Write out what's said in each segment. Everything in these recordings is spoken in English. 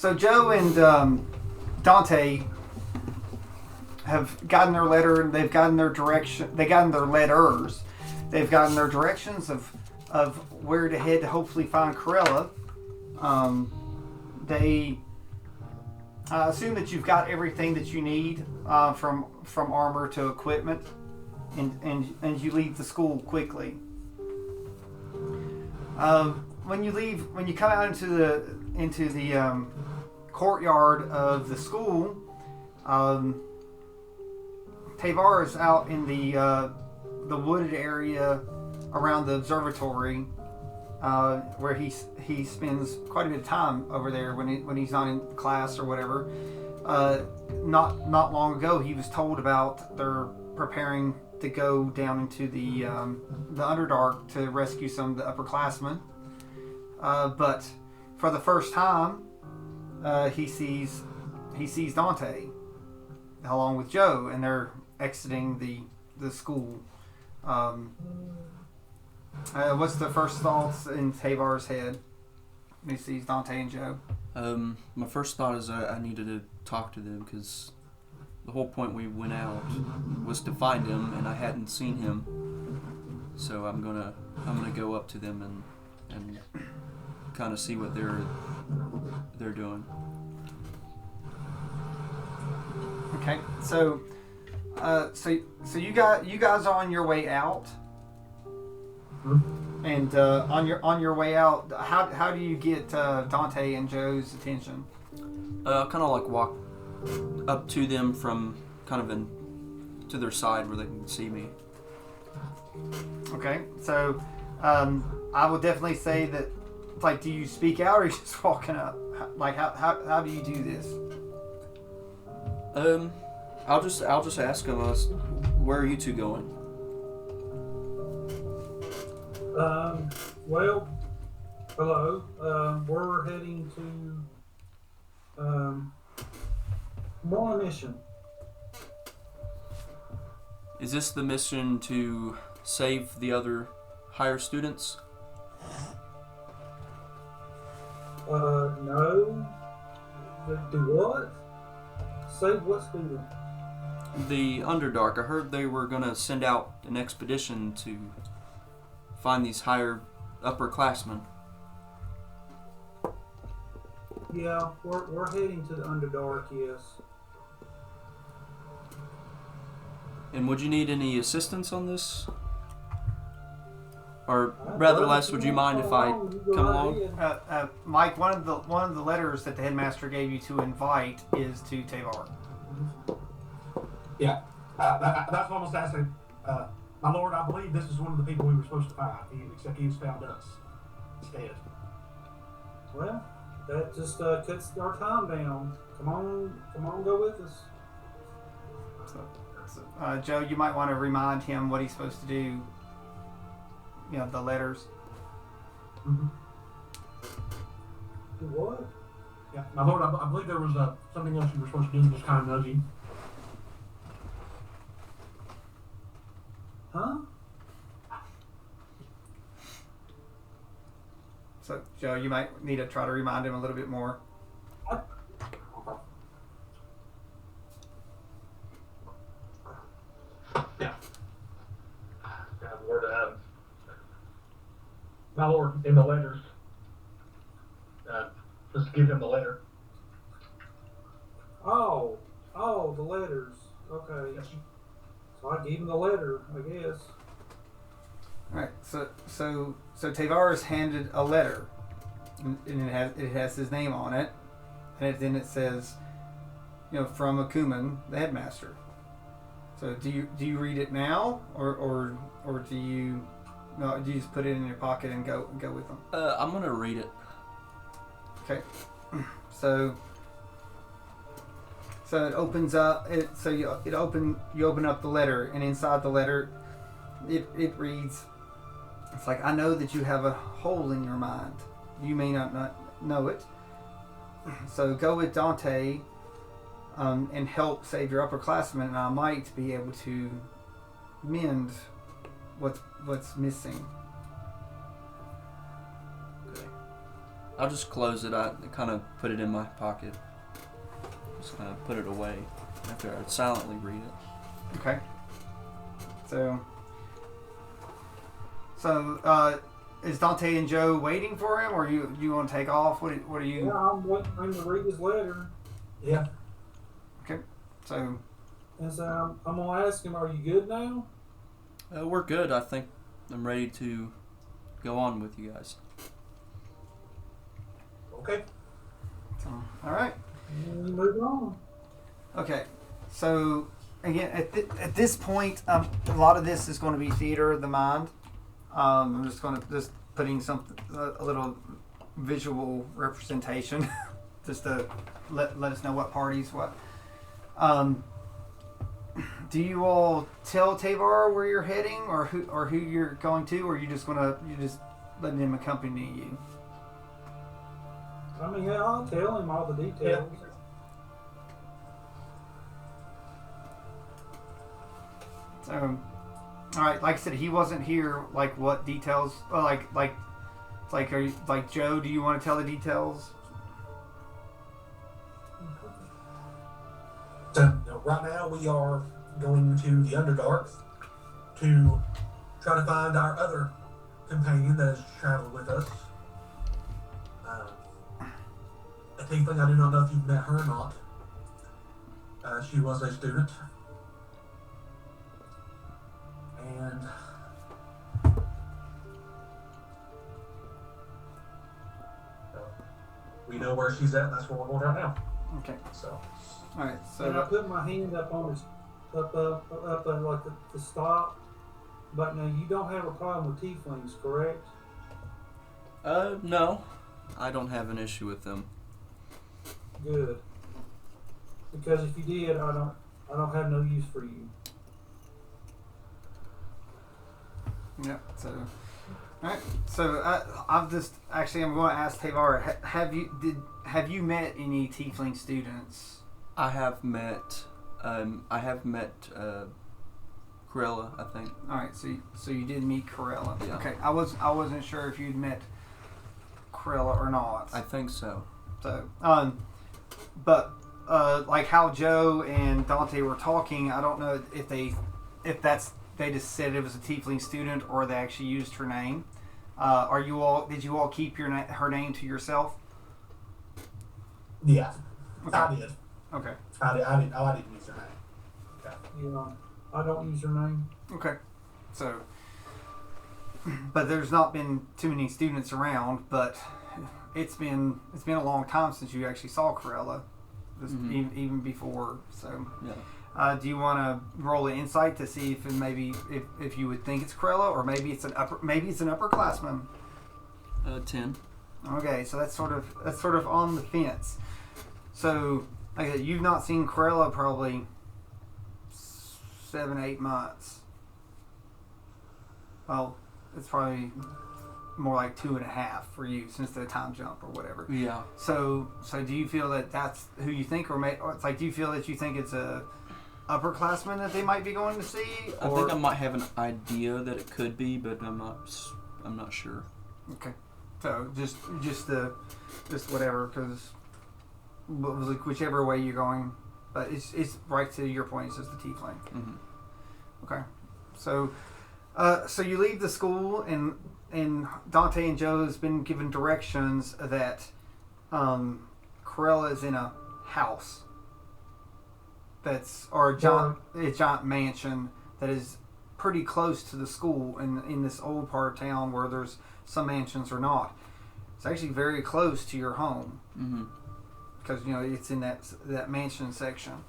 So Joe and Donte have gotten their letter. They've gotten their direction. They've gotten their letters. They've gotten their directions of where to head to hopefully find Corella. They assume that you've got everything that you need from armor to equipment, and you leave the school quickly. When you come out into the courtyard of the school, Tevor is out in the wooded area around the observatory, where he spends quite a bit of time over there when he's not in class or whatever. Not long ago, he was told about they're preparing to go down into the Underdark to rescue some of the upperclassmen. But for the first time, he sees Donte along with Joe, and they're exiting the school. What's the first thoughts in Tevor's head when he sees Donte and Joe? My first thought is I needed to talk to them because the whole point we went out was to find him, and I hadn't seen him. So I'm gonna go up to them and kind of see what they're doing. Okay, so you guys are on your way out, and on your way out, how do you get Donte and Joe's attention? Kind of like walk up to them from kind of to their side where they can see me. Okay, so I will definitely say that. Like, do you speak out or are you just walking up? Like, how do you do this? I'll just ask them. Where are you two going? Well, hello. We're heading to I'm on a mission. Is this the mission to save the other higher students? No. Do what? Save what student? The Underdark. I heard they were gonna send out an expedition to find these upperclassmen. Yeah, we're heading to the Underdark, yes. And would you need any assistance on this? Or rather less, would you mind if I come along? Mike, one of the letters that the headmaster gave you to invite is to Tevor. Yeah, that's what I was asking. My lord, I believe this is one of the people we were supposed to find, except he's found us instead. Well, that just cuts our time down. Come on, go with us. So, Joe, you might want to remind him what he's supposed to do. You know, the letters. Mm-hmm. Do what? Yeah, my lord, I believe there was something else you were supposed to do, just kind of nudging. Huh? So, Joe, you might need to try to remind him a little bit more. Yeah. My lord, in the letters, just give him the letter. Oh, the letters. Okay. Yes. So I gave him the letter, I guess. All right. So Tevor is handed a letter, and it has his name on it, and then it says, from Akuman, the headmaster. So do you read it now, or do you just put it in your pocket and go with them? I'm gonna read it. Okay. So it opens up. You open up the letter, and inside the letter, it reads. It's like, I know that you have a hole in your mind. You may not know it. So go with Donte and help save your upperclassmen, and I might be able to mend what's missing. Okay. I'll just close it. I kind of put it in my pocket. Just kind of put it away after I silently read it. Okay. So, is Donte and Joe waiting for him, or you want to take off? What are you? Yeah, I'm waiting for him to read his letter. Yeah. Okay. So. And so I'm gonna ask him, "Are you good now?" We're good. I think I'm ready to go on with you guys. Okay. So, all right. And we move on. Okay. So again, at this point, a lot of this is going to be theater of the mind. I'm just putting a little visual representation, just to let us know what parties what. Do you all tell Tevor where you're heading, or who you're going to, or you just letting him accompany you? I mean, yeah, I'll tell him all the details. Yeah. So, all right. Like I said, he wasn't here. Like, what details? Are you like Joe? Do you want to tell the details? So right now we are going to the Underdark to try to find our other companion that has traveled with us. A Tiefling, I do not know if you've met her or not. She was a student. And we know where she's at, and that's where we're going right now. Okay. So, All right. And I So, put my hand up on his up like to stop. But now you don't have a problem with tieflings, correct? No. I don't have an issue with them. Good. Because if you did, I don't have no use for you. yeah. So, all right. So I'm going to ask Tevor. Have you met any Tiefling students? I have met Corella, I think. All right. So you did meet Corella. Yeah. Okay. I wasn't sure if you'd met Corella or not. I think so. So, but like how Joe and Donte were talking, I don't know if they just said it was a Tiefling student or they actually used her name. Did you all keep her name to yourself? yeah, Okay. I did. Okay. I didn't use her name. Okay. You know, I don't use her name. Okay. So, but there's not been too many students around, but it's been a long time since you actually saw Corella, even before. So, Yeah. do you want to roll an insight to see if you would think it's Corella, or maybe it's an upperclassman? 10. Okay, so that's sort of on the fence. So, like I said, you've not seen Corella probably 7-8 months. Well, it's probably more like 2.5 for you since the time jump or whatever. Yeah. So do you feel that that's who you think, or it's like, do you feel that you think it's a upperclassman that they might be going to see? I think I might have an idea that it could be, but I'm not sure. Okay. So just whatever, because whichever way you're going, but it's right to your point. It's just the Tiefling. Mm-hmm. Okay. So you leave the school, and Donte and Joe has been given directions that Corella is in a house a giant mansion that is pretty close to the school in this old part of town where there's some mansions or not. It's actually very close to your home. Mm-hmm. Because it's in that mansion section.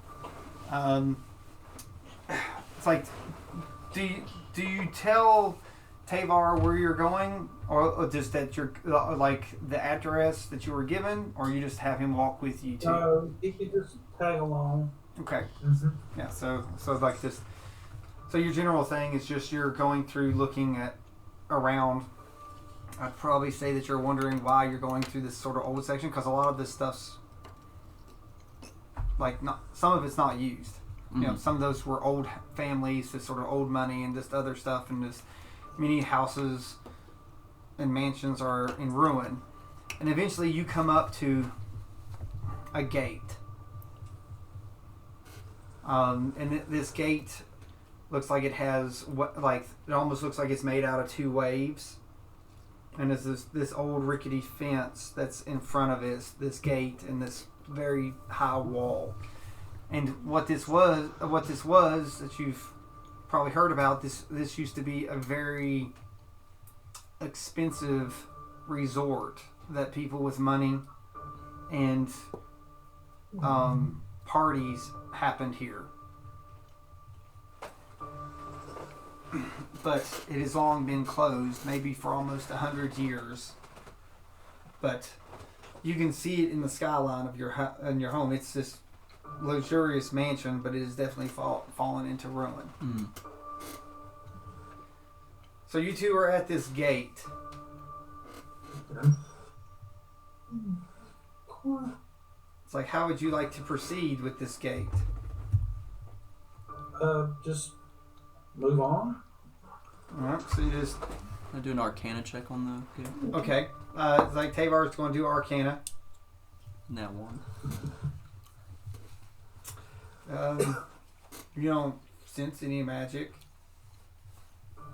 It's like, do you tell Tevor where you're going, or just that you're like the address that you were given, or you just have him walk with you too? No, he could just tag along. Okay. Mm-hmm. Yeah. So like this. So your general thing is just you're going through looking at around. I'd probably say that you're wondering why you're going through this sort of old section, because a lot of this stuff's like some of it's not used. Mm-hmm. Some of those were old families, this sort of old money, and just other stuff, and just many houses and mansions are in ruin. And eventually you come up to a gate. And this gate looks like it has it almost looks like it's made out of two waves. And there's this old rickety fence that's in front of this gate and this very high wall. And what this was that you've probably heard about, this used to be a very expensive resort that people with money and parties happened here. But it has long been closed, maybe for almost 100 years. But you can see it in the skyline of your home. It's this luxurious mansion, but it has definitely fallen into ruin. Mm. So you two are at this gate. It's like, how would you like to proceed with this gate? Just move on. Alright, so you just... I do an Arcana check on the gate. Okay. It's like Tevor's going to do Arcana. Now one. You don't sense any magic.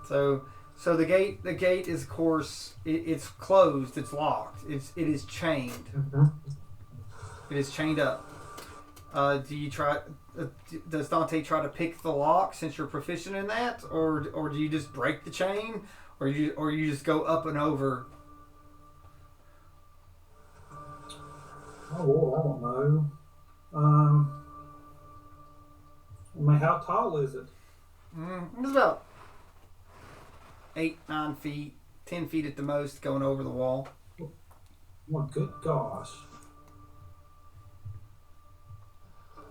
So the gate is, of course, it's closed. It's locked. It is chained. Mm-hmm. It is chained up. Does Donte try to pick the lock since you're proficient in that, or do you just break the chain, or you just go up and over? Oh, well, I don't know. I mean, how tall is it? It's about 8-9 feet, 10 feet at the most, going over the wall. Well, good gosh.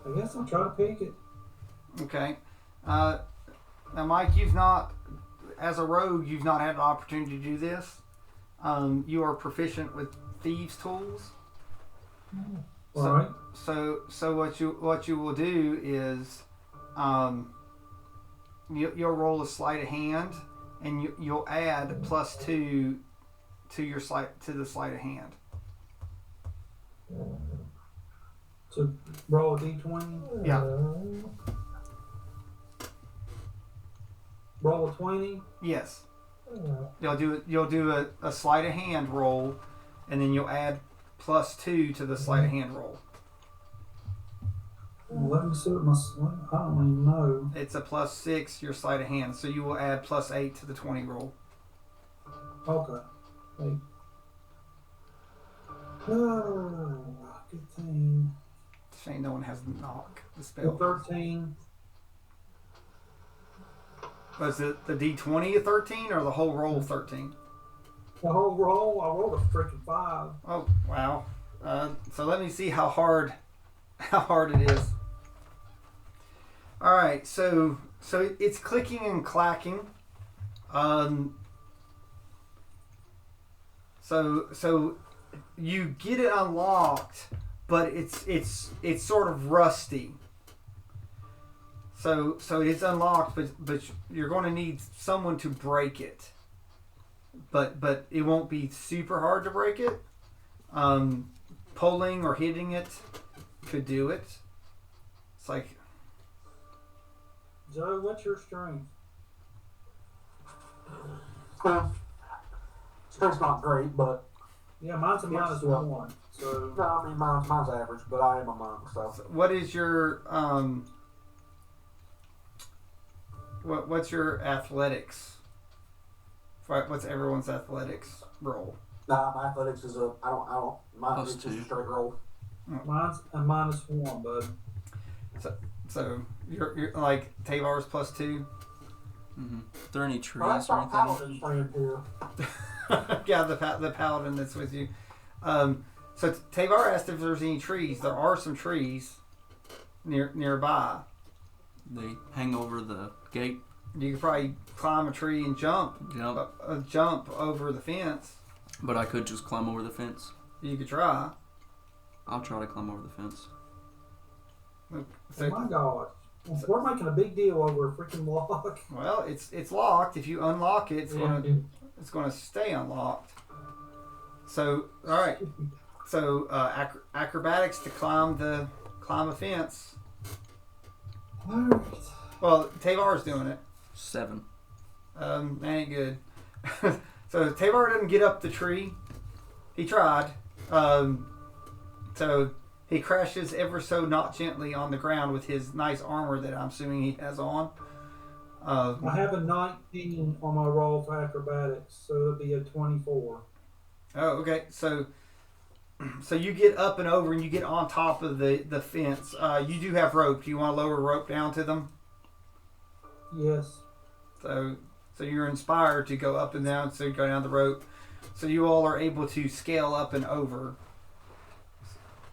I guess I'll try to pick it. Okay. Now, Mike, as a rogue, you've not had an opportunity to do this. You are proficient with thieves' tools. All right. So what you will do is, you'll roll a sleight of hand, and you'll add +2 to your the sleight of hand. To roll a d20? Yeah. Roll a 20? Yes. You'll do a sleight of hand roll, and then you'll add +2 to the sleight of hand roll. Well, let me see what I don't even know. It's a +6 your sleight of hand, so you will add +8 to the 20 roll. Okay. Wait. Oh, good thing. Shame no one has knock the spell. 13. Was it the D20 a 13 or the whole roll 13? The whole roll, I rolled a freaking 5. Oh wow! So let me see how hard it is. All right, so it's clicking and clacking. So you get it unlocked, but it's sort of rusty. So it's unlocked, but you're going to need someone to break it. But it won't be super hard to break it. Pulling or hitting it could do it. It's like, Joe, what's your strength? Strength's not great, but Yeah, mine's a -1. So no, I mean mine's average, but I am a monk, so. what is your what's your athletics? What's everyone's athletics roll? Nah, my athletics is I don't. Mine is just a +2. straight roll. mine's a -1, bud. So you're like Tevor's +2. Mm-hmm. Are there any trees Well, that's or not anything? paladin friend here. Yeah, the paladin that's with you. So Tevor asked if there's any trees. There are some trees nearby. They hang over the gate. You could probably climb a tree and jump over the fence. But I could just climb over the fence. You could try. I'll try to climb over the fence. So, Oh my God. We're making a big deal over a freaking lock. well, it's locked. If you unlock it, it's gonna stay unlocked. So all right. So acrobatics to climb a fence. Alright. Well, Tavar's doing it. 7. That ain't good. So Tevor doesn't get up the tree. He tried. So he crashes ever so not gently on the ground with his nice armor that I'm assuming he has on. I have a 19 on my roll for acrobatics, so it'll be a 24. Oh, okay. So you get up and over and you get on top of the fence. You do have rope. Do you want to lower rope down to them? Yes. So you're inspired to go up and down, so you go down the rope. So you all are able to scale up and over.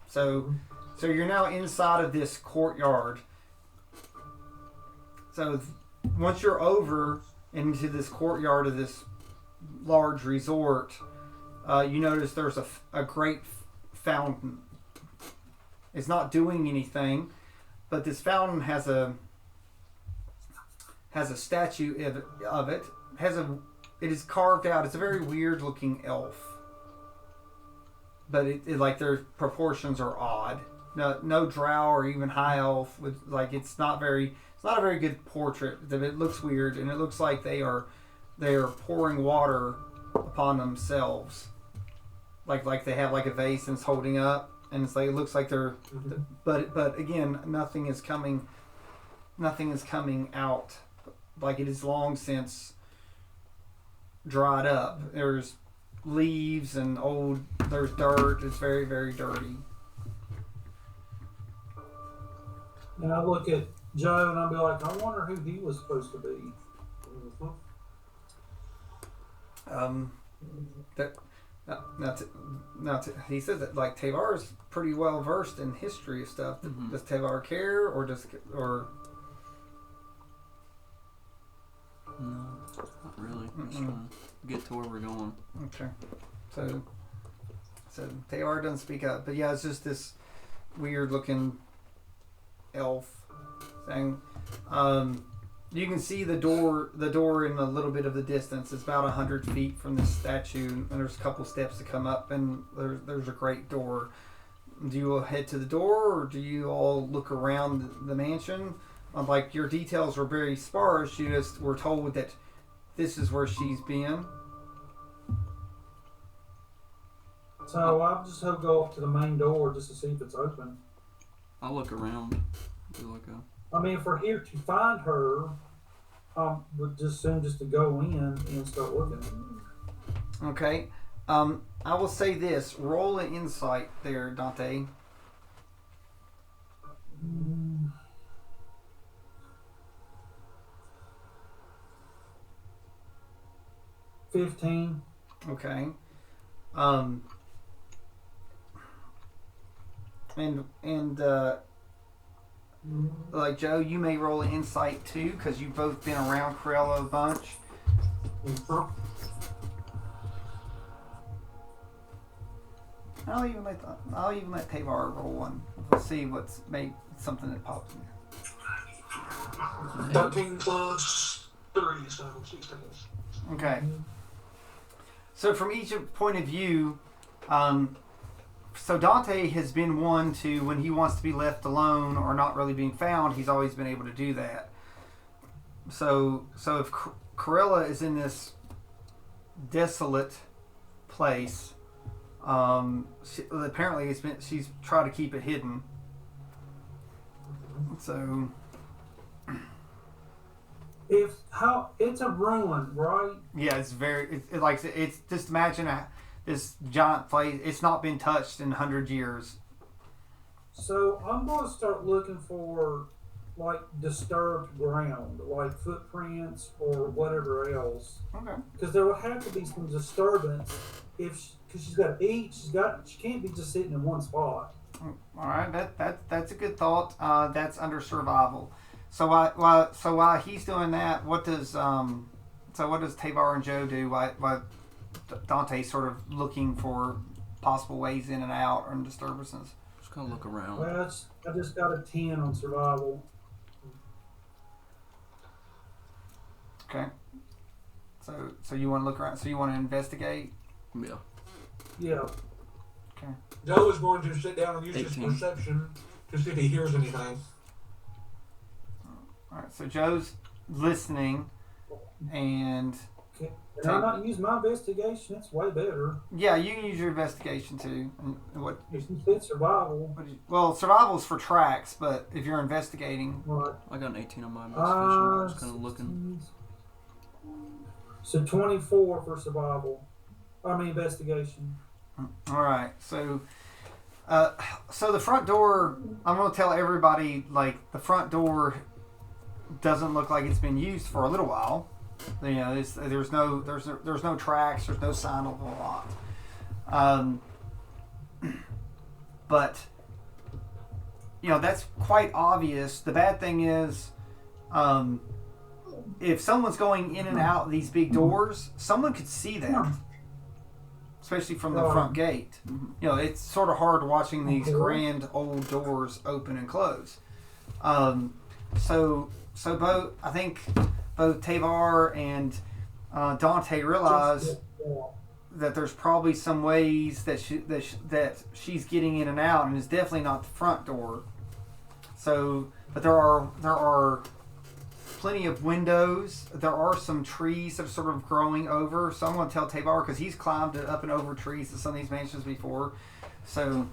So you're now inside of this courtyard. So once you're over into this courtyard of this large resort, you notice there's a great fountain. It's not doing anything, but this fountain has a statue of it. It is carved out. It's a very weird looking elf, but it like their proportions are odd. No drow or even high elf with like it's not a very good portrait. It looks weird, and it looks like they are pouring water upon themselves, like they have like a vase and it's holding up, and it's like it looks like they're, but again, nothing is coming out. Like it is long since dried up. There's leaves and there's dirt. It's very, very dirty. And I look at Joe and I'll be like, I wonder who he was supposed to be. He says that like Tevor is pretty well versed in history of stuff. Mm-hmm. Does Tevor care or No, not really. Just trying to get to where we're going. Okay. So Tevor doesn't speak up, but yeah, it's just this weird looking elf thing. You can see the door in a little bit of the distance. It's about 100 feet from this statue, and there's a couple steps to come up, and there's a great door. Do you head to the door, or do you all look around the mansion? Like your details were very sparse. You just were told that this is where she's been. So I'll just go up to the main door just to see if it's open. I'll look around. I mean, if we're here to find her, I would just assume just to go in and start looking. Okay. I will say this. Roll an insight there, Donte. 15. Okay. Like Joe, you may roll an insight too, because you've both been around Corella a bunch. I'll even let Tevor roll one. We'll see what's made something that pops in there. 13 plus 3, so 16. Okay. So from each point of view, so Donte has been one to, when he wants to be left alone or not really being found, he's always been able to do that. So if Corella is in this desolate place, apparently she's tried to keep it hidden. So it's a ruin, right? yeah, it's just imagine this giant place. It's not been touched in 100 years. So I'm going to start looking for like disturbed ground, like footprints or whatever else. Okay. Because there would have to be some disturbance because she's got to eat. She can't be just sitting in one spot. All right, that's a good thought. That's under survival. So while he's doing that, what does Tevor and Joe do? Why Dante's sort of looking for possible ways in and out and disturbances? Just gonna look around. Well, I just got a 10 on survival. Okay. So you want to look around? So you want to investigate? Yeah. Yeah. Joe is going to sit down and use 18. his perception to see if he hears anything. All right. So Joe's listening, and Can I not use my investigation? That's way better. yeah, you can use your investigation too. And what? It's survival. Well, survival's for tracks, but if you're investigating, Right. I got an 18 on my investigation. I was kind of looking. So 24 for survival. Investigation. all right. So, so the front door. I'm going to tell everybody like the front door doesn't look like it's been used for a little while. You know, there's no tracks. There's no sign of a lot. But you know that's quite obvious. The bad thing is, if someone's going in and out these big doors, someone could see that, especially from the front gate. You know, it's sort of hard watching these grand old doors open and close. So I think both Tevor and Donte realize that there's probably some ways that she's getting in and out, and it's definitely not the front door. So, but there are plenty of windows. There are some trees that are sort of growing over. So I'm going to tell Tevor because he's climbed up and over trees in some of these mansions before. So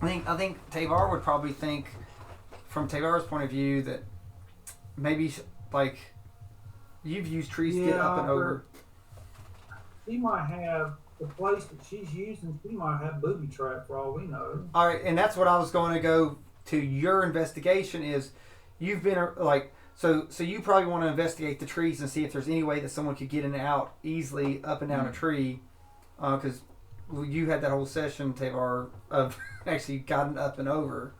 I think Tevor would probably think, from Tevor's point of view, that maybe like you've used trees to get up and over. He might have the place that she's using. He might have booby trap for all we know. All right, and that's what I was going to go to. Your investigation is you've been like so you probably want to investigate the trees and see if there's any way that someone could get in and out easily up and down a tree, because you had that whole session, Tevor, of actually gotten up and over,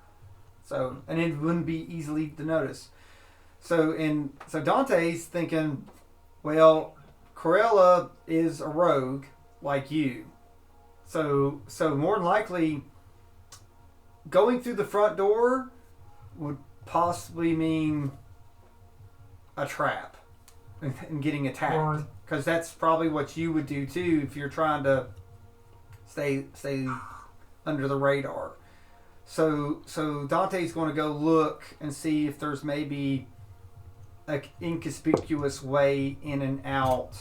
so and it wouldn't be easily to notice. So Dante's thinking, well, Corella is a rogue like you. So more than likely going through the front door would possibly mean a trap and getting attacked. Because that's probably what you would do too if you're trying to stay under the radar. So Dante's going to go look and see if there's maybe an inconspicuous way in and out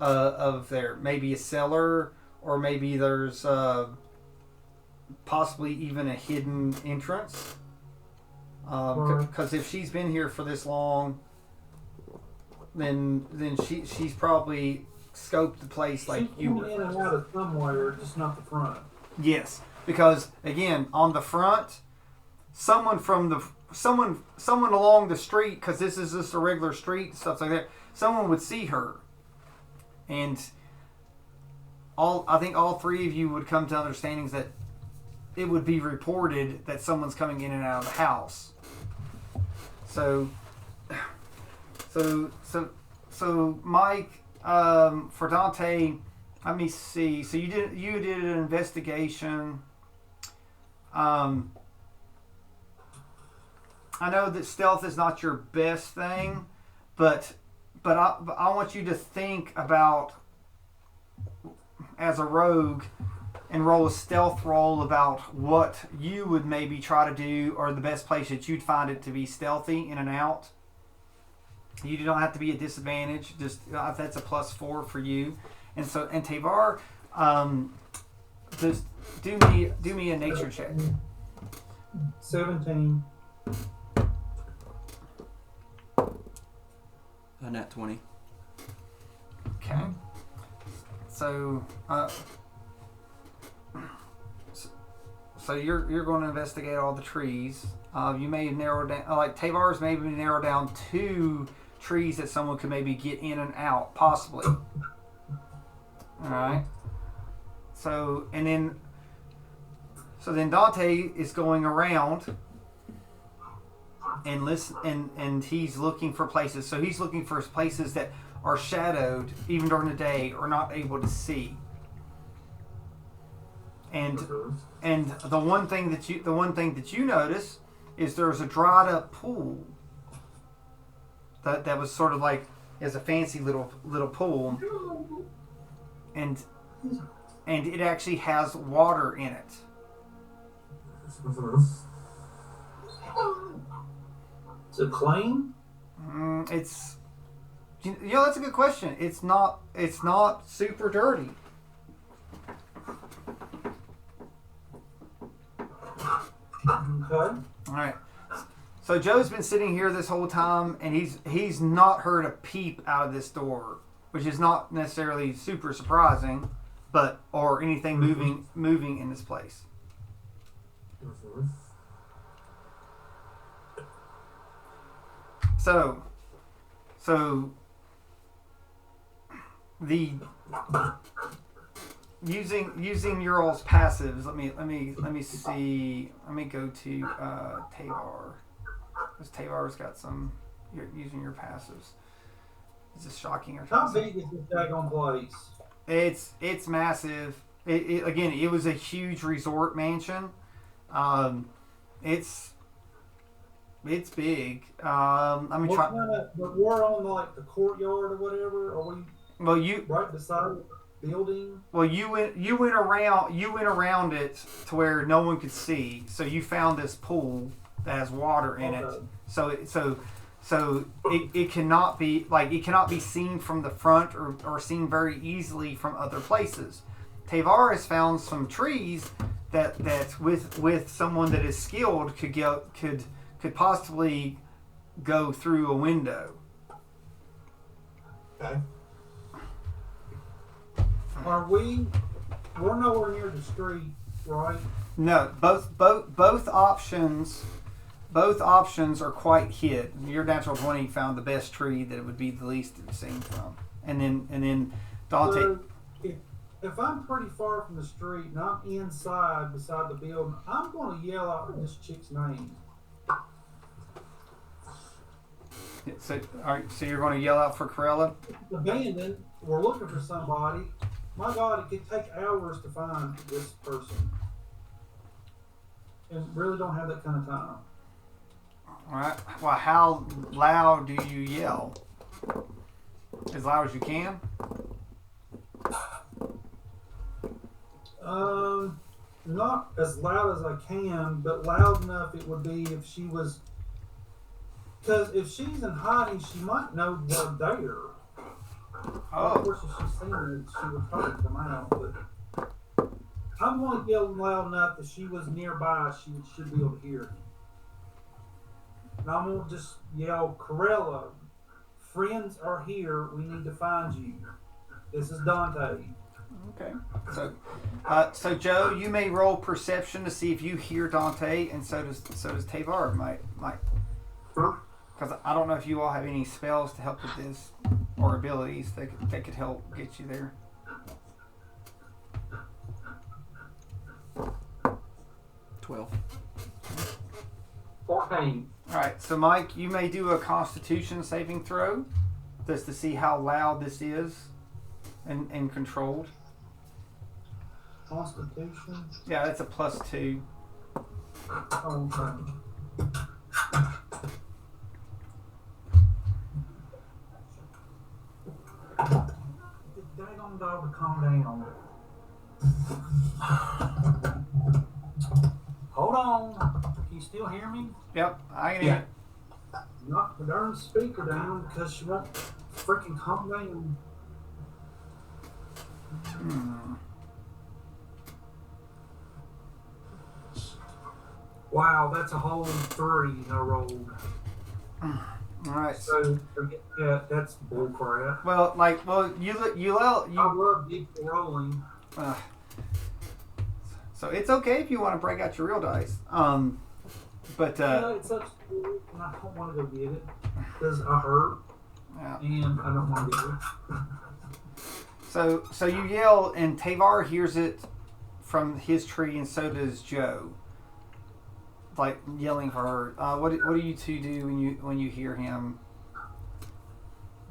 of there. Maybe a cellar, or maybe there's possibly even a hidden entrance. Because if she's been here for this long, then she's probably scoped the place like you were. In and out of somewhere, just not the front. Yes, because again, on the front, someone along the street, because this is just a regular street, stuff like that. Someone would see her, and I think all three of you would come to understandings that it would be reported that someone's coming in and out of the house. So Mike, for Donte, let me see. So you did an investigation. I know that stealth is not your best thing, but I want you to think about, as a rogue, and roll a stealth roll about what you would maybe try to do, or the best place that you'd find it to be stealthy in and out. You don't have to be at disadvantage. Just that's a +4 for you. And Tevor, just do me a nature check. 17. A nat 20. Okay. So you're going to investigate all the trees. You may have narrowed down, like Tevor's maybe narrowed down 2 trees that someone could maybe get in and out, possibly. All right. So then Donte is going around and and he's looking for places. So he's looking for places that are shadowed even during the day, or not able to see. And the one thing that you notice is there's a dried up pool that was sort of like is a fancy little pool, and and it actually has water in it. Mhm. Is it clean? It's that's a good question. It's not super dirty. Okay. All right. So Joe's been sitting here this whole time, and he's not heard a peep out of this door, which is not necessarily super surprising, or anything moving in this place. Mhm. So the using your all's passives. Let me see. Let me go to Tevor. Because Tavor's got some. You're using your passives. Is this shocking or How something? big is this daggone place? It's massive. Again, it was a huge resort mansion. It's big. Let me What try. kind of? But we're on like the courtyard or whatever. Are we Well, you right beside the building? you went around it to where no one could see. So you found this pool that has water in it. Okay. So it cannot be seen from the front or seen very easily from other places. Tevor has found some trees that with someone that is skilled could possibly go through a window. Okay. We're nowhere near the street, right? No, both options are quite hid. Your natural 20 found the best tree that it would be the least seen from, and then Donte. So if I'm pretty far from the street and I'm inside beside the building, I'm going to yell out this chick's name. So all right, so you're going to yell out for Corella. It's abandoned. We're looking for somebody. My God, it could take hours to find this person, and really don't have that kind of time. All right. Well, how loud do you yell? As loud as you can. Not as loud as I can, but loud enough it would be if she was. Because if she's in hiding, she might know we're there. Of Oh, course, if she's seen it, she would probably come out. But I'm going to yell loud enough that she was nearby, she should be able to hear me. And I'm going to just yell, Corella, friends are here. We need to find you. This is Donte. okay. So Joe, you may roll perception to see if you hear Donte, and so does Tevor. Might. Because I don't know if you all have any spells to help with this or abilities that could help get you there. 12. 14. All right. So Mike, you may do a Constitution saving throw, just to see how loud this is, and controlled. Constitution. Yeah, that's a +2. Oh, okay. The daggone dog to calm down. Hold on. Can you still hear me? Yep, I can Yeah. hear. Knock the darn speaker down because she won't freaking calm down. Wow, that's a whole 3 I rolled. All right. So forget that. That's bullcrap. You I love deep rolling. So it's okay if you want to break out your real dice. But It's up to you, and I don't want to go get it because I hurt yeah. and I don't want to get it. So you yell, and Tevor hears it from his tree, and so does Joe. Like yelling for her. What do you two do when you hear him?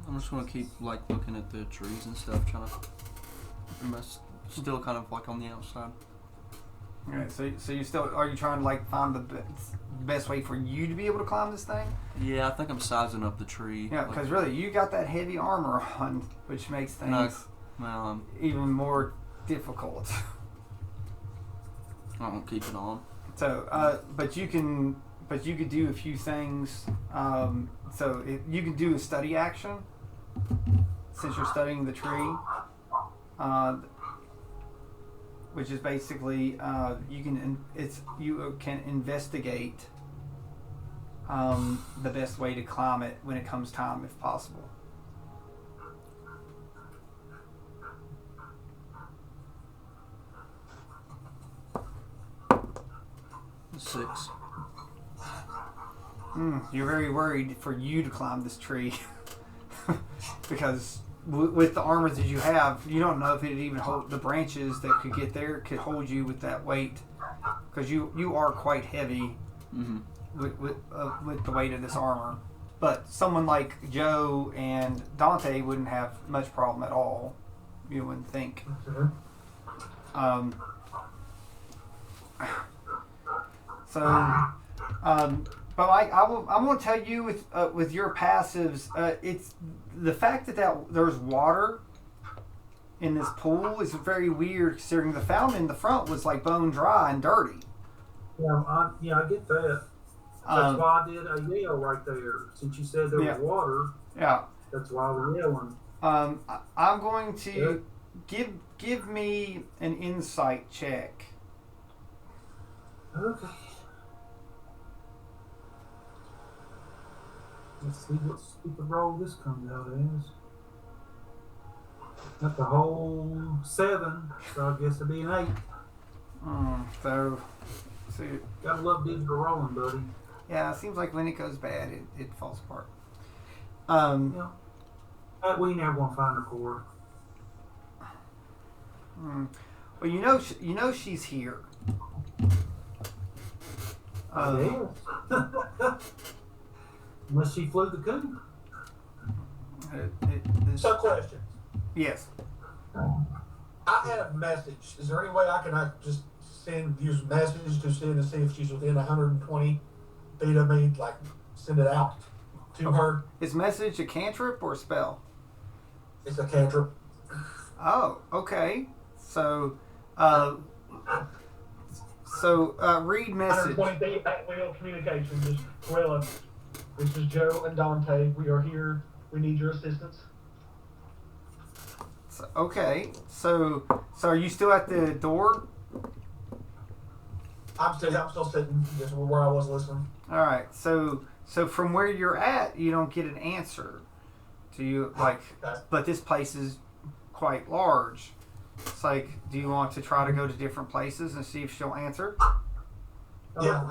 I'm just gonna keep like looking at the trees and stuff, trying to. I'm still kind of like on the outside. Alright, so you still are you trying to like find the best way for you to be able to climb this thing? Yeah, I think I'm sizing up the tree. Yeah, because really you got that heavy armor on, which makes things Well, even more difficult. I won't keep it on. So, but you could do a few things. You can do a study action since you're studying the tree, which is basically you can investigate the best way to climb it when it comes time, if possible. Six. You're very worried for you to climb this tree because with the armor that you have, you don't know if it even hold the branches that could get there could hold you with that weight, because you are quite heavy with the weight of this armor. But someone like Joe and Donte wouldn't have much problem at all. You wouldn't think. But I'm going to tell you with your passives, it's the fact that there's water in this pool is very weird, considering the fountain in the front was like bone dry and dirty. Yeah, I get that. That's why I did a yell right there. Since you said there was water, that's why we're yelling. I'm going to give me an insight check. Okay. Let's see what stupid roll this comes out as. That's a whole 7, so I guess it'll be an 8. So, gotta love digital rolling, buddy. Yeah, it seems like when it goes bad, it falls apart. We never want to find her core. Well, you know she's here. Unless she flew the coop. So, question. Yes. I have a message. Is there any way I can just use a message to send and see if she's within 120 feet of me, like send it out to her? Is message a cantrip or a spell? It's a cantrip. Oh, okay. So, read message. 120 feet at wheel communication. Just Gorilla. This is Joe and Donte. We are here. We need your assistance. Okay. So are you still at the door? I'm still sitting just where I was listening. All right. So from where you're at, you don't get an answer. Do you but this place is quite large. It's like, do you want to try to go to different places and see if she'll answer? Yeah, I'm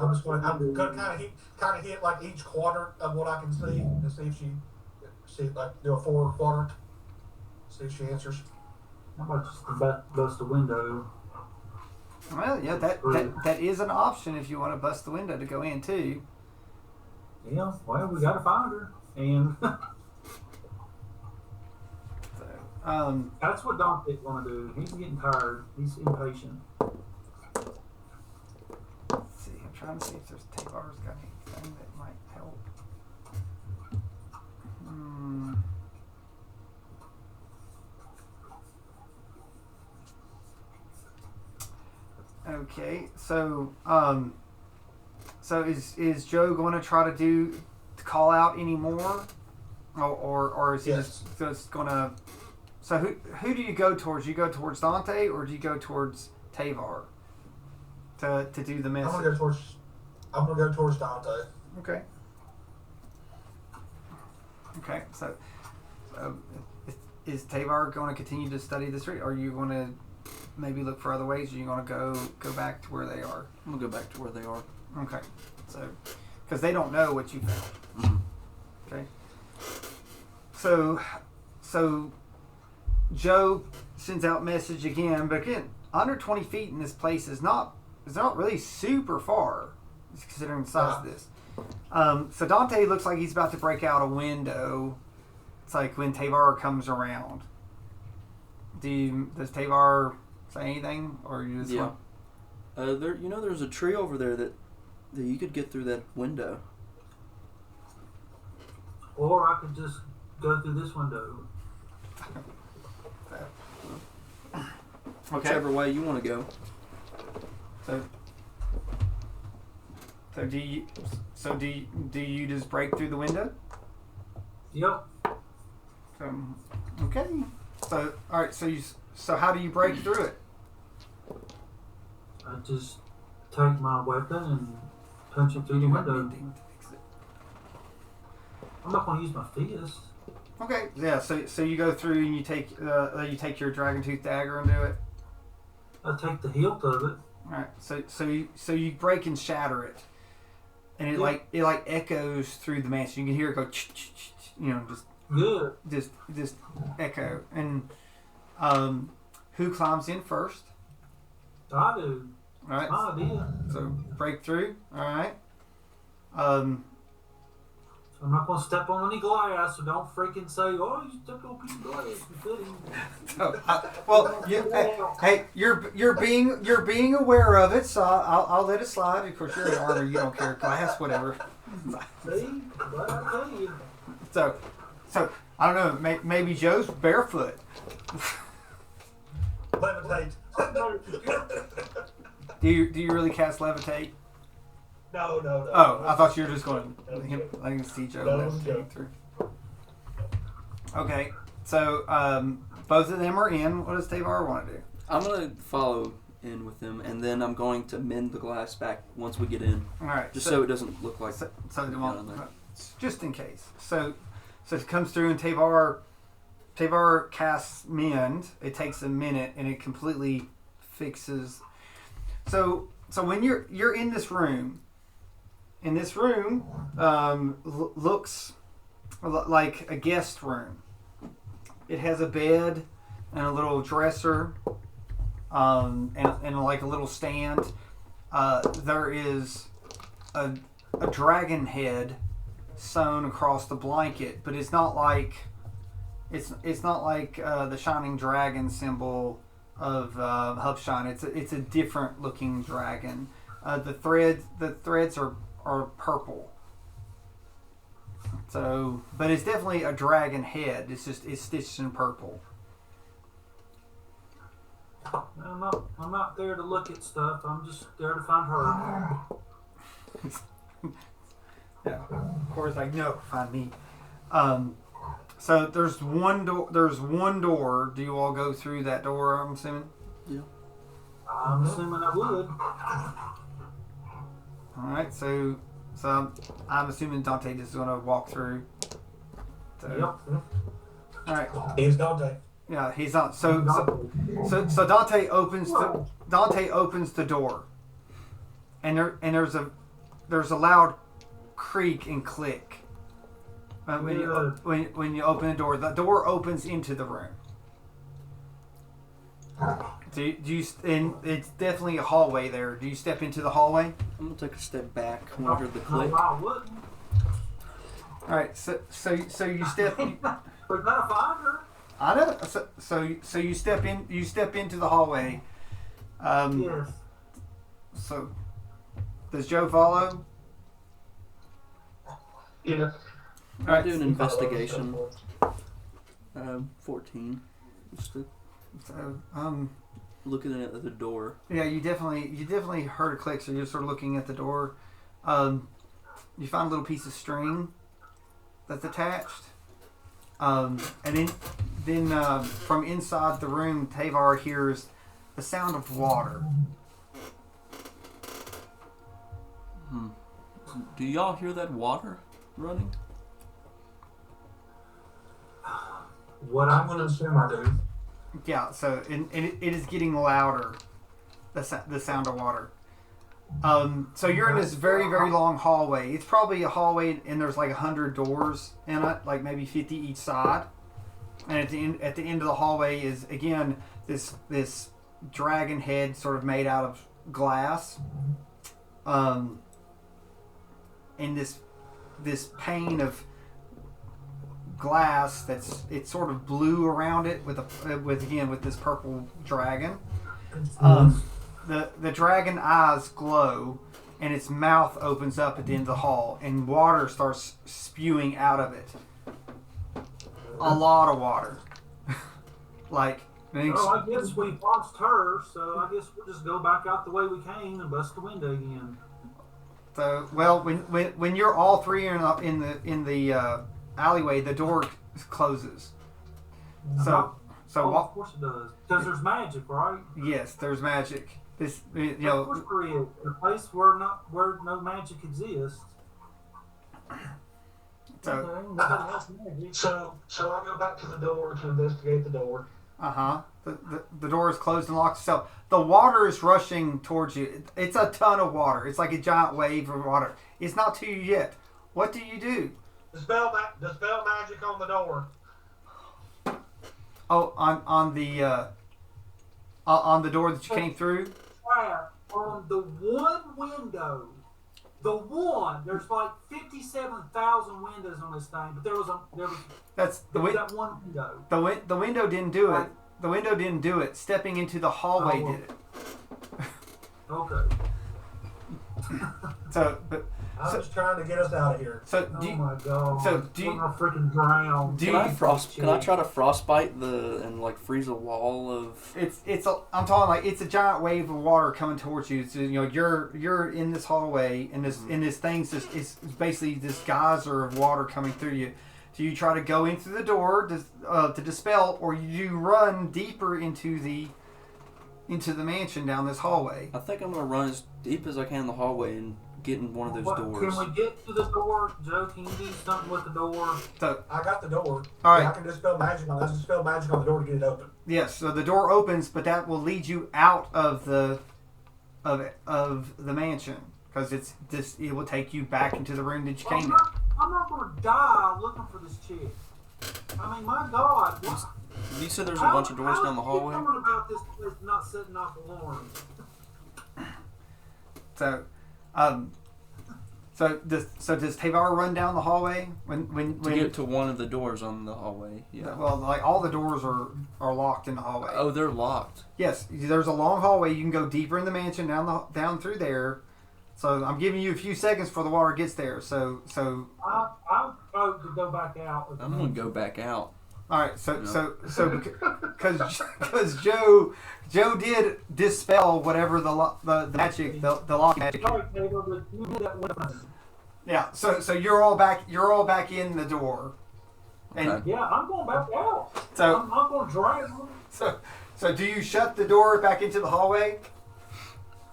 gonna kind of hit like each quadrant of what I can see and see if do a 4 quadrant. See if she answers. How about just bust a window? Well, yeah, that is an option if you want to bust the window to go in too. Yeah, well, we gotta find her, and that's what Donte's gonna do. He's getting tired. He's impatient. Let's see. I'm trying to see if there's Tevor's got anything that might help. Okay, so is Joe going to try to call out any more, or is he just going to? So who do you go towards? You go towards Donte, or do you go towards Tevor to do the message? I'm gonna go towards Donte. Okay. Okay, so is Tevor going to continue to study this, or are you going to maybe look for other ways? Or are you going to go back to where they are? I'm gonna go back to where they are. Okay, so because they don't know what you found. Okay. So Joe sends out message again, but again, 120 feet in this place is not really super far, considering the size of this. So Donte looks like he's about to break out a window. It's like when Tevor comes around. Does Tevor say anything, or you just there's a tree over there that you could get through that window. Or I could just go through this window. whichever way you want to go. So do you just break through the window? Yep. Okay. So all right. So how do you break through it? I just take my weapon and punch it through the window. I'm not gonna use my fist. Okay. Yeah. So you go through and you take your dragon tooth dagger and do it. I take the hilt of it. All right. So you break and shatter it, and it like echoes through the mansion. You can hear it go, just good. Just echo. And who climbs in first? I do. All right. I did. So break through. All right. I'm not gonna step on any glass, so don't freaking say, "Oh, you stepped on a piece of glass." Hey, you're being aware of it, so I'll let it slide. Of course, you're in armor, you don't care glass, whatever. See, but I tell you. So I don't know. Maybe Joe's barefoot. Levitate. Do you really cast levitate? No. Oh, I thought you were just going to let him see Joe levitate through. Okay, so both of them are in. What does Tevor want to do? I'm going to follow in with them, and then I'm going to mend the glass back once we get in. All right. Just so it doesn't look like it won't, just in case. So it comes through and Tevor casts mend. It takes a minute and it completely fixes. So when you're in this room, looks like a guest room. It has a bed and a little dresser, and like a little stand. There is a dragon head sewn across the blanket, but it's not like the shining dragon symbol of Hubshine. It's a different looking dragon. The threads are purple. So, but it's definitely a dragon head. It's stitched in purple. I'm not there to look at stuff. I'm just there to find her. Yeah, of course. No, find me. So there's one door. Do you all go through that door? I'm assuming. Yeah. I'm assuming I would. All right. So I'm assuming Donte just is going to walk through. So, Yep. All right. He's Donte. Yeah, he's on. So Donte opens the door, and there's a loud creak and click. When you open the door opens into the room. Do you and it's definitely a hallway there. Do you step into the hallway? I'm gonna take a step back when I heard the click. I wouldn't. All right, so you step. We're gonna find her. I know. So you step in. You step into the hallway. Yes. So does Joe follow? Yeah. All right. Do an investigation. 14. Just to So looking at the door. yeah, you definitely heard a click. So you're sort of looking at the door. You find a little piece of string that's attached. And then from inside the room, Tevor hears the sound of water. Do y'all hear that water running? What I'm going to assume I do. Yeah, so and it is getting louder. The sound of water. So you're in this very, very long hallway. It's probably a hallway, and there's like 100 doors in it, like maybe 50 each side. And at the end of the hallway is again this dragon head, sort of made out of glass. And this pane of glass it's sort of blue around it with this purple dragon. The dragon eyes glow, and its mouth opens up at the end of the hall, and water starts spewing out of it. A lot of water, like Oh, I guess we lost her, so I guess we'll just go back out the way we came and bust the window again. So, well, when you're all three in the alleyway, the door closes. So of course it does, because there's magic, right? Yes, there's magic. This, Of course there is. In a place where no magic exists. So I go back to the door to investigate the door. The door is closed and locked. So the water is rushing towards you. It's a ton of water. It's like a giant wave of water. It's not to you yet. What do you do? Dispel magic on the door. Oh, on the door that you came through. On the one window. There's like 57,000 windows on this thing, but there was that one window. The window didn't do it. The window didn't do it. Stepping into the hallway did it. Okay. I was trying to get us out of here. My god. So do you? We're gonna freaking drown. Can I try to frostbite and like freeze a wall of? I'm talking like it's a giant wave of water coming towards you. So you're in this hallway and this thing's just it's basically this geyser of water coming through you. Do you try to go into the door to dispel, or you run deeper into the mansion down this hallway? I think I'm gonna run as deep as I can in the hallway and get in one of those doors. Can we get to the door, Joe? Can you do something with the door? So I got the door. All right. I can dispel magic on. Let's dispel magic on the door to get it open. Yes. So the door opens, but that will lead you out of the mansion because it will take you back into the room that you came in. I'm not going to die looking for this chick. I mean, my God. You said there's a bunch of doors down the hallway? How about this place not setting off alarms? So does Tevor run down the hallway when to get to one of the doors on the hallway? Yeah. Well, like all the doors are locked in the hallway. Oh, they're locked. Yes, there's a long hallway. You can go deeper in the mansion down through there. So I'm giving you a few seconds before the water gets there. So I'll vote to go back out. I'm gonna go back out. All right. So because Joe did dispel whatever the magic the lock magic. Sorry, Tevor, but you did that one. Yeah. So you're all back in the door. And Okay. Yeah, I'm going back out. So I'm going to drown. So do you shut the door back into the hallway?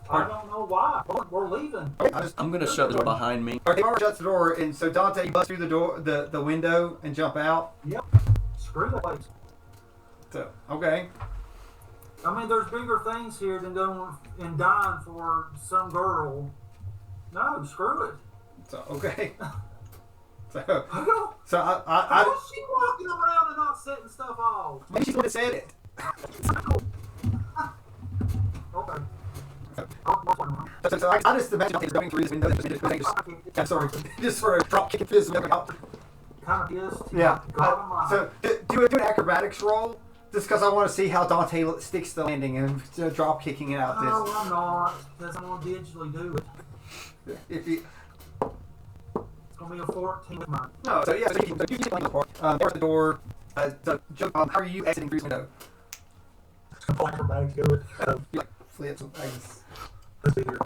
I don't know why. We're leaving. I'm gonna shut the door behind me. Tevor shuts the door, and so Donte busts through the door, the window, and jump out. Yep. Screw the place. So okay. I mean, there's bigger things here than going and dying for some girl. No, screw it. So okay. So How is she walking around and not setting stuff off? maybe she would have said it. Okay. So I just imagine things going through this window. Just sort of drop kicking this window out. Kind of is. Yeah. God So do an acrobatics roll, just because I want to see how Donte sticks the landing and drop kicking it out. No, I'm not, because I'm going to digitally do it. If you It's going to be a 14 with mine. no, so yeah, so you can play the part. There's the door. So Joe, how are you exiting through this window? Acrobatics, do it. You like flips and things. Let's see here.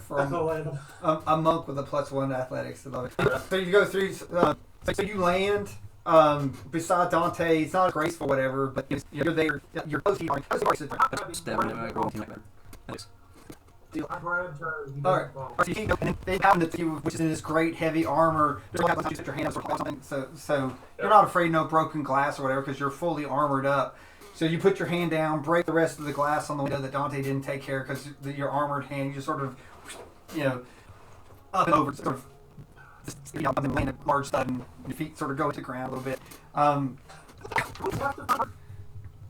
From a monk with a +1 athletics. I love it. So you go through. So you land beside Donte. It's not graceful, whatever, but you're there. You're close to him. I grabbed Joe. Alright, so you keep going, and they happen to you, which is in this great heavy armor. There's no you put your hands or something. So you're not afraid no broken glass or whatever because you're fully armored up. So you put your hand down, break the rest of the glass on the window that Donte didn't take care of because your armored hand, you just sort of, up and over, sort of, and then land a large thud and your feet sort of go to the ground a little bit.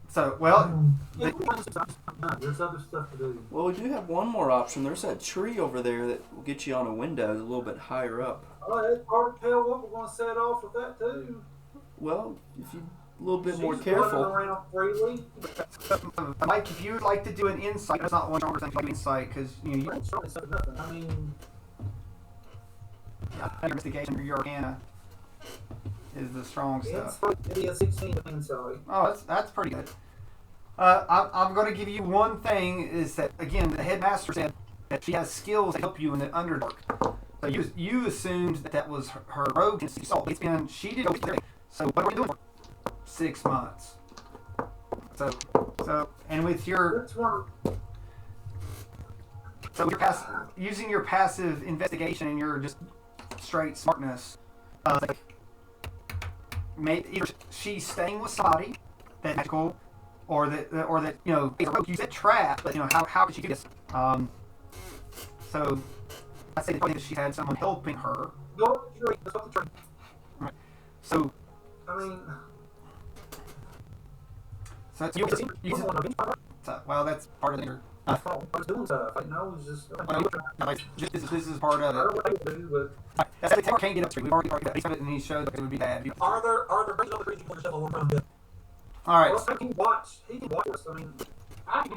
So, well, there's other stuff to do. Well, we do have one more option. There's that tree over there that will get you on a window a little bit higher up. Oh, it's hard to tell what we're going to set off with that too. Well, if you a little bit more She's careful. running around freely. Mike, if you would like to do an insight, that's not one stronger thing to do insight because you I mean, investigation or your arcana. is the strong stuff. It is 16 insight. Oh, that's pretty good. I'm going to give you one thing is that, again, the headmaster said that she has skills to help you in the Underdark. So you assumed that was her rogue assault. It's been, she did everything. So what are we doing for 6 months? So, and with your... So using your passive investigation and your just straight smartness, either she's staying with somebody that's magical, or that you know, you said trap, but you know how could she do this? So I say that she had someone helping her. Go to the tree. Right. So I mean, well, that's part of your. I was doing stuff. I know it's just. This is part of it. I don't know what to do, but That's the Tevor can't get up to. We've already got it, and he showed that it would be bad. Are there other creatures you put yourself over from? All right. well, he can watch. He can watch us. I mean, I'm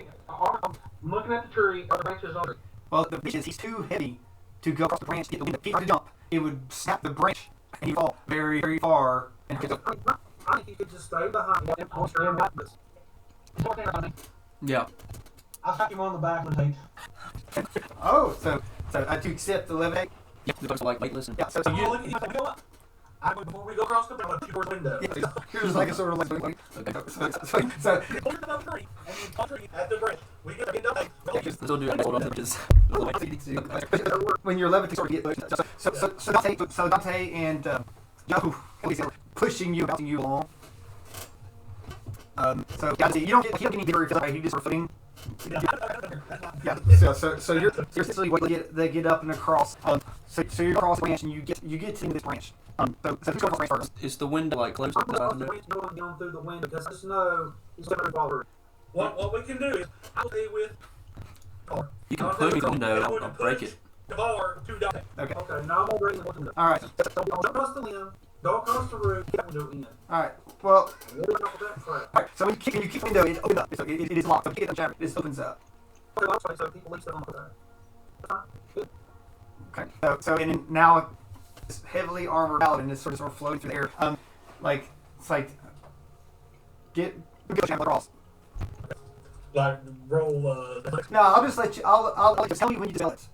looking at the tree. Are the branches on it? Well, the bitch is he's too heavy to go across the branch to get the window. If he tried to jump, it would snap the branch and he'd fall very, very far. And I think he could just stay behind and push her and this. Yeah. I'll tap him on the back and take. Oh, so I do accept the levitate. Yeah. The folks are like, wait, listen. Yeah. So You know what? Before we go across the bridge, shoot towards the window. yeah, here's like a sort of like. Okay. So At the bridge. We get up. Still do it. Hold on to just. when you're levitating, sort of get so Donte and Jahoo pushing you, bouncing you along. So you don't get any bigger. He just sort of footing. Yeah. So you're essentially they get up and across. So you're across the branch and you get to this branch. So who's going to branch first? Is the window like closed? I'm going through the window because I just know he's going to follow her. What we can do is I'll stay with. You can push the window and break it. Tevor to Donte. Okay. Okay, now I'm going to bring the window. All right. So don't across the limb, go across the roof, get the window in. All right. Well. We'll get off of that crap. All right. So when you kick the window, it opens up. It is locked. So kick it down, it opens up. Okay, so people leave stuff on the side. Good. Okay. So and now this heavily armored paladin is sort of floating through the air. It's like go across. Like roll. No, I'll just let you. I'll just tell you when you tell it.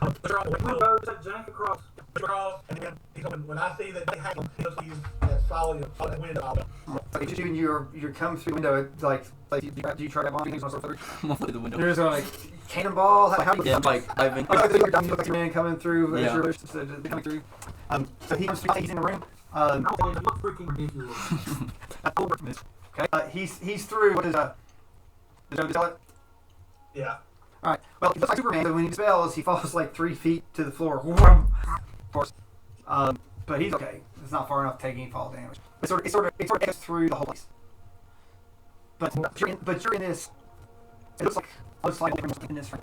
Jank across. And then when I see that they have he's that solid window. So it's just when you're coming through the window, do you try to bomb things on I'm through the window. There's like cannonball. How do you? Yeah, like I've been. You look like your man coming through. Yeah. Coming through. So he comes through. He's in the room. I'm freaking ridiculous. Okay. He's through. What is Did Joe tell it? Yeah. All right. Well, he looks like Superman. So when he spells, he falls like 3 feet to the floor. Of course. But he's okay. It's not far enough to take any fall damage. It sort of echoes through the whole place. But you're in this. It looks like most likely in this frame.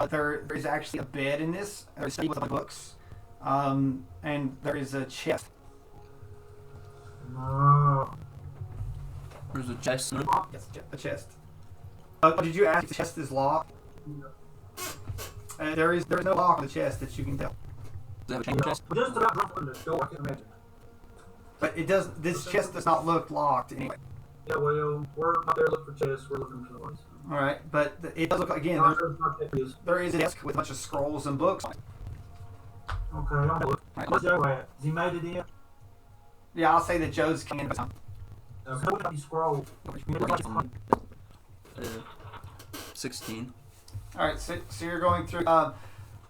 There is actually a bed in this. There's a table with books. And there is a chest. No. There's a chest in it. Yes, a chest. Did you ask if the chest is locked? There is no lock on the chest that you can tell. Does it have a chamber chest? Just about dropping the door, I can imagine. But it does. This chest does not look locked anyway. Yeah, well, we're not there looking for chests, we're looking for noise. All right, but it does look like again. There is a desk with a bunch of scrolls and books on it. Okay, I'm gonna look. Where's Joe at? Has he made it in? Yeah, I'll say that Joe's coming in by time. Okay, what have you scrolled? 16. All right, so you're going through.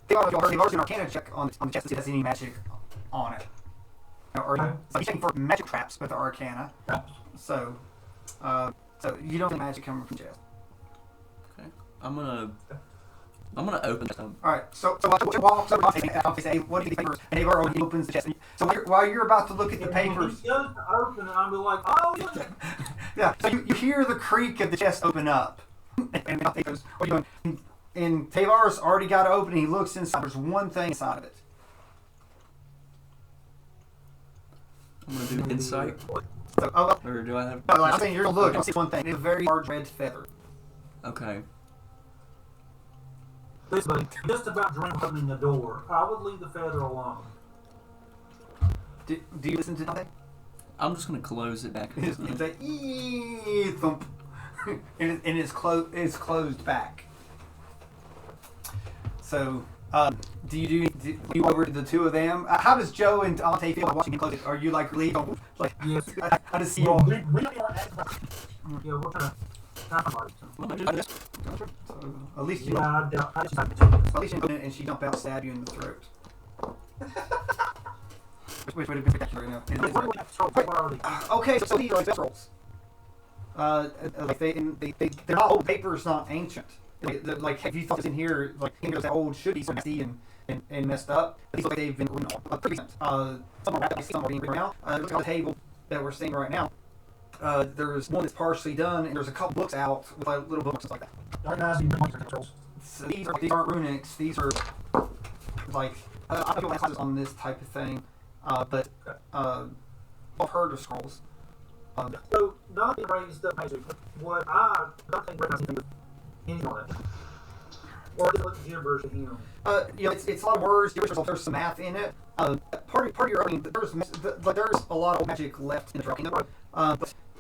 They've already an Arcana check on the chest to see if it has any magic on it. So he's checking for magic traps with the Arcana. So you don't have magic coming from chest. Okay. I'm gonna open this up. All right. So watch walks over to say, "What do you think?" And Tevor opens the chest. So while you're about to look at the papers, He goes to open it, I'm like, oh, yeah. yeah. So you hear the creak of the chest open up, and he goes, "What are you doing?" And Tevor's already got it open. And he looks inside. There's one thing inside of it. I'm gonna do insight. So, Or do I have? no, I'm saying you're gonna look. You'll see one thing. It's a very large red feather. Okay. This buddy, just about dream opening the door. I would leave the feather alone. Do you listen to Donte? I'm just gonna close it back. It's a thump, and it's closed back. So, do you over to the two of them? How does Joe and Donte feel watching him close it? Are you like relieved? Like, Yes. how does he? We are at Yeah, we're trying to So, at least you. Yeah, I just have to At least you didn't, and she don't stab you in the throat. Which would have been spectacular enough. Okay, so these are like scrolls. Like they're not old. Paper's not ancient. Like, have you thought this in here? Like, those old should be so nasty and messed up. These look like they've been pretty recent. Some are wrapped, some are being written out. Look at the table that we're seeing right now. There's one that's partially done, and there's a couple books out with like little books like that. So these aren't runics. These are like I don't know what classes on this type of thing, but I've heard of scrolls. So, not being raised up magic, what I don't think recognizing anything on it. Or it looks gibberish to him. It's a lot of words. There's some math in it. Part of your there's a lot of magic left in the trucking.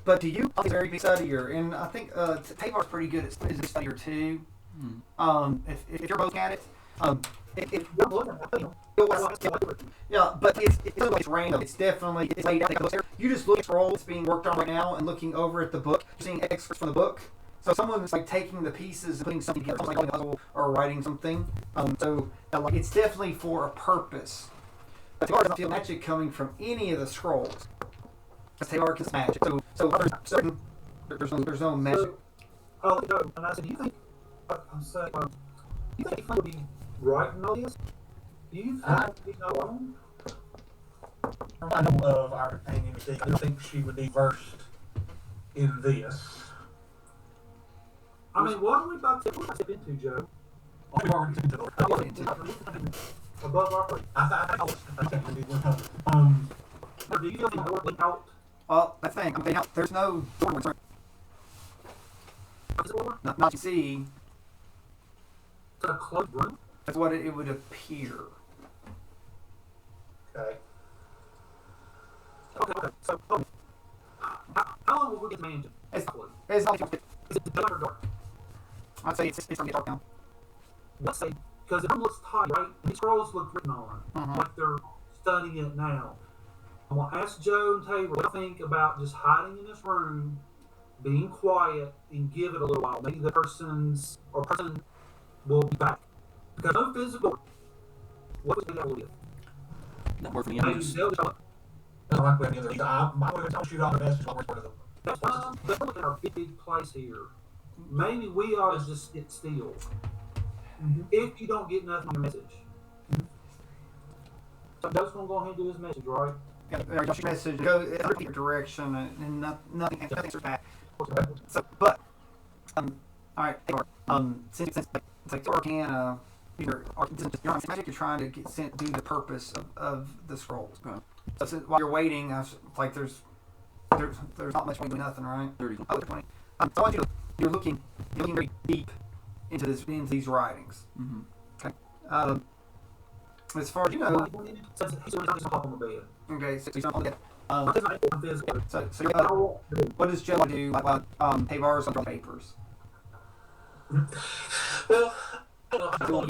But do you? He's a very big studier, and I think Tevor's pretty good at a studier too. If you're both at it, yeah, but it's random. It's definitely laid out. You just look at scrolls being worked on right now and looking over at the book, seeing excerpts from the book. So someone's like taking the pieces and putting something together, like a puzzle or writing something. Like it's definitely for a purpose. But Tevor doesn't feel magic coming from any of the scrolls. Because Tevor is magic. There's no magic. And I said, do you think? I'm saying, do you think he would be writing all this? Do you think he's not wrong? I know of our companion. I don't think she would be versed in this. I mean, what are we about to step into, Joe? We already into the Above our plate. Do you feel the door leak out? Well, that's the thing. I'm thinking out. There's no door. Not to see. Is it a closed room? That's what it would appear. Okay. Okay. So, how long will we get the mansion? It's not. Is it dark or dark? I'd say it's starting to get dark now. Let's say, because the room looks tight, right? These scrolls look written on, like they're studying it now. I'm going to ask Joe and Tevor what they think about just hiding in this room, being quiet, and give it a little while. Maybe the person will be back. Because no physical. What was that with? Not worth me. Maybe they'll show up. I'm going to shoot off a message while we're part of them. But look at our big place here. Maybe we ought to just sit still. If you don't get nothing on your message. So Joe's going to go ahead and do his message, right? Yeah, your message go in your direction and nothing answers back. So, but all right, since it's like Arcana, you're on magic. You're trying to do the purpose of the scrolls. Right. So while you're waiting, like there's not much point doing nothing, right? 30. Oh, 20. So I want you're looking very deep into these writings. Okay. As far as you know, okay, so he's not on that. So what does Joe do while Tevor's on papers? Well, I don't know.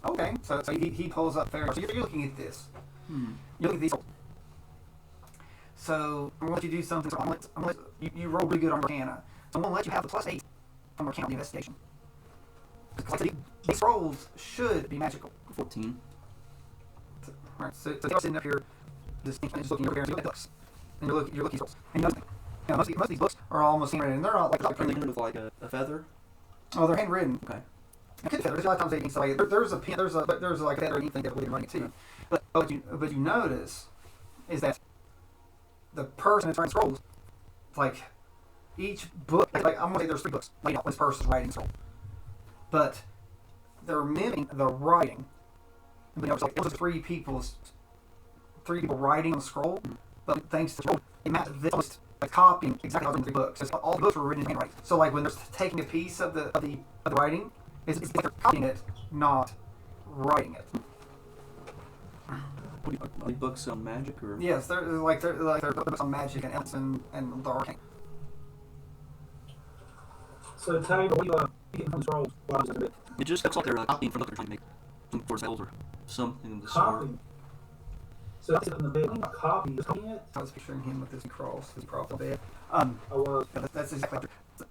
Okay, so he pulls up there. So you're looking at this. You're looking at these. So I'm going to let you do something. So I'm gonna let you roll really good on Arcana. So I'm going to let you have the +8 from Arcana investigation. Because these scrolls should be magical. 14. Alright, so they're sitting up here just looking over here and looking at books. And you're looking at scrolls. And most of these books are almost handwritten, and they're not like Are they written with like a feather? Oh, they're handwritten. Okay. It could be feather. There's a lot of times they can say there's a pen, there's like a feather or anything that would be running too. But what you notice is that the person that's writing scrolls, like each book, like I'm gonna say there's 3 books laid out. This person's writing the scroll, but they're mimicking the writing. But it was like it was 3 people writing on the scroll, but thanks to the scroll, it matched this copying exactly how it's written in the books. So all the books were written in handwriting. So like when they're taking a piece of the writing, it's like they're copying it, not writing it. What are these books on magic or? Yes, they're books on magic and elements and the arcane. So Tevor, what do you get from the scrolls? It just looks like they're copying from literature to make some for sales or something of the sort. Copy. So that's in the bed. Copy. Just copying it. I was picturing him with his cross on the bed. I was. That's exactly.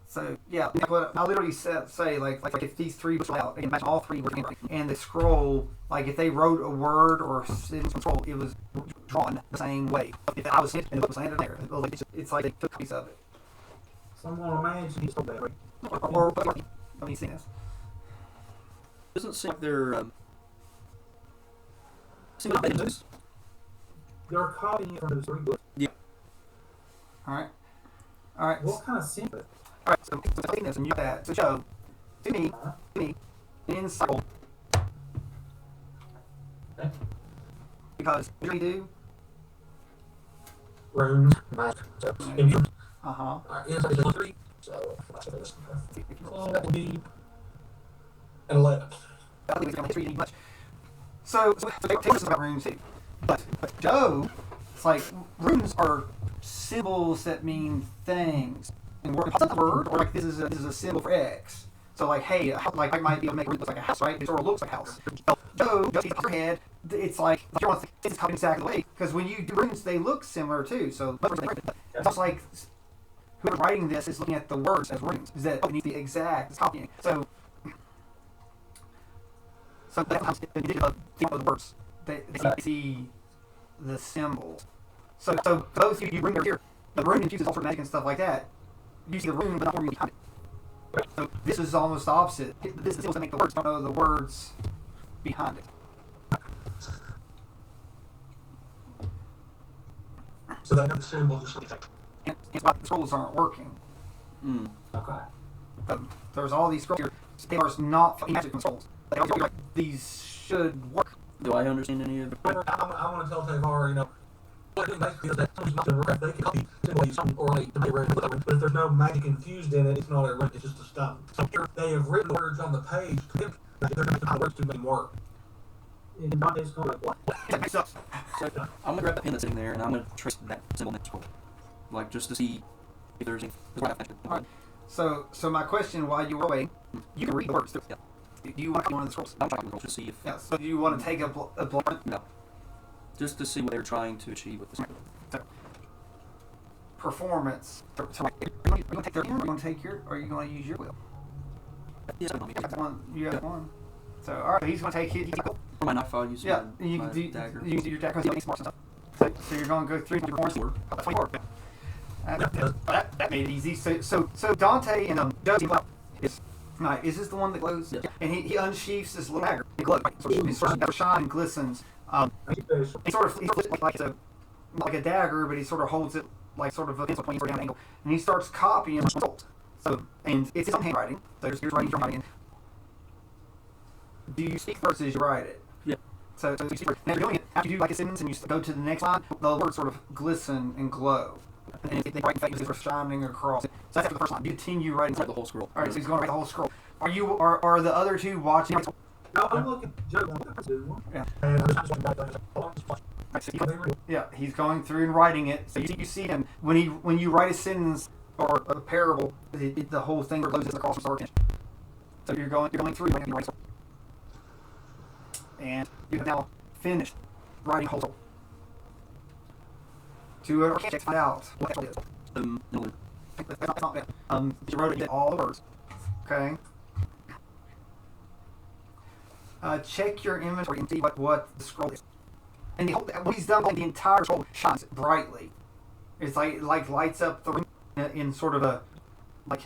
So yeah, what I literally say like if these three books were out, and imagine all three were handwriting, and the scroll, like if they wrote a word or a sentence from scroll, it was drawn the same way. If I was hit and the book was handed there, it's like they took a piece of it. Someone imagine he's so bad, right? Or let me see this. Doesn't seem like they're. Seem like they're They're copying it from those three books. Yeah. All right. What kind of symbol? All right. So taking this and you that to show to me in cycle. Okay. Because what do we do? Runes, magic. So, Uh-huh. it's 3. So, that would be an 11. I think it's going to history much. So take this about runes too. But Joe, it's like runes are symbols that mean things. And it's not a word, or like this is a symbol for X. So like, hey, like I might be able to make a rune look like a house, right? It sort of looks like a house. Joe, just in your head, it's like you want to think it's copying exactly the way. Because when you do runes, they look similar too. So it's just like whoever's writing this is looking at the words as runes. Is that it needs the exact copying? So sometimes the words they see the symbols. So those you bring here, the rune infuses all sort of magic and stuff like that. You see the rune, but not the rune behind it. So this is almost the opposite. This is the symbols that make the words. Don't know the words behind it. So that the symbols. And it's why the scrolls aren't working. Okay. There's all these scrolls here. They are not fucking magic scrolls. Like, these should work. Do I understand any of it? I want to tell Tevor, what it basically is that they can copy symbols or like to make rune, but if there's no magic infused in it, it's not a rune, it's just a stone. So here they have written words on the page, they're going to words to make them work. And Donte's going like what? That makes sense. So I'm gonna grab the pen that's sitting there and I'm gonna trace that symbol next scroll, like just to see if there's any. Alright. So my question while you were away, you can read the words. Yeah. Do you want to one of the scrolls? I'm trying to see if. Yeah. So do you want to take a blind? No. Just to see what they're trying to achieve with this. Performance. So are you going to take their hand, or are you going to take your, or are you going to use your will? Yes, You got one. You got one. So all right, he's going to take his. for my knife, I'll use Yeah, my, you my can do dagger. you can do your dagger because you smart stuff. So you're going to go through your performance. 24. That made it easy. So Donte and Joe is. Right, is this the one that glows? Yeah. And he unsheaths this little dagger. It glows. It sort of shines and glistens. He sort of looks like a dagger, but he sort of holds it like sort of a pencil point for an angle, and he starts copying the results. So, and it's his own handwriting. So here's writing from writing. Do you speak first as you write it? Yeah. So you speak first. And you're doing it after you do like a sentence and you go to the next line. The words sort of glisten and glow, and if they write things, they're shining across. So that's after the first line. You continue writing Write the whole scroll. All right, so he's going to write the whole scroll. Are the other two watching? No, I'm looking at Joe. Yeah. And Yeah, he's going through and writing it. So you see him when you write a sentence or a parable, the whole thing glows across the start. So you're going through and writing, and you have now finished writing whole scroll. To check find out what it is. No. That's not bad. You wrote it all the words. Okay. Check your inventory and see what the scroll is. And what he's done, the entire scroll shines brightly. It's like lights up the room in sort of a like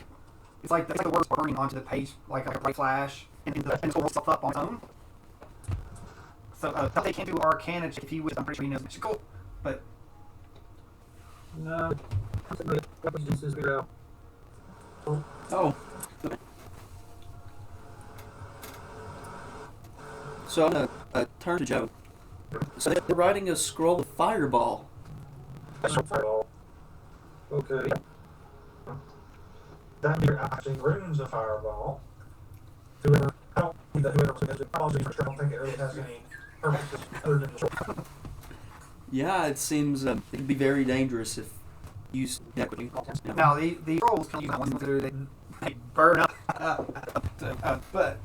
it's like the words burning onto the page like a bright flash, and the scroll rolls up on its own. So they can't do Arcana check if he wishes. I'm pretty sure he knows it's cool, but No. Just figure out. Oh. So I'm gonna turn to Joe. So they're writing a scroll of fireball. Okay. That means actually runes a fireball. Whoever, I don't think that whoever was it, I don't think it really has any purposes other than just. Yeah, it seems it'd be very dangerous if used equity. Now the trolls can use that one through they burn up, but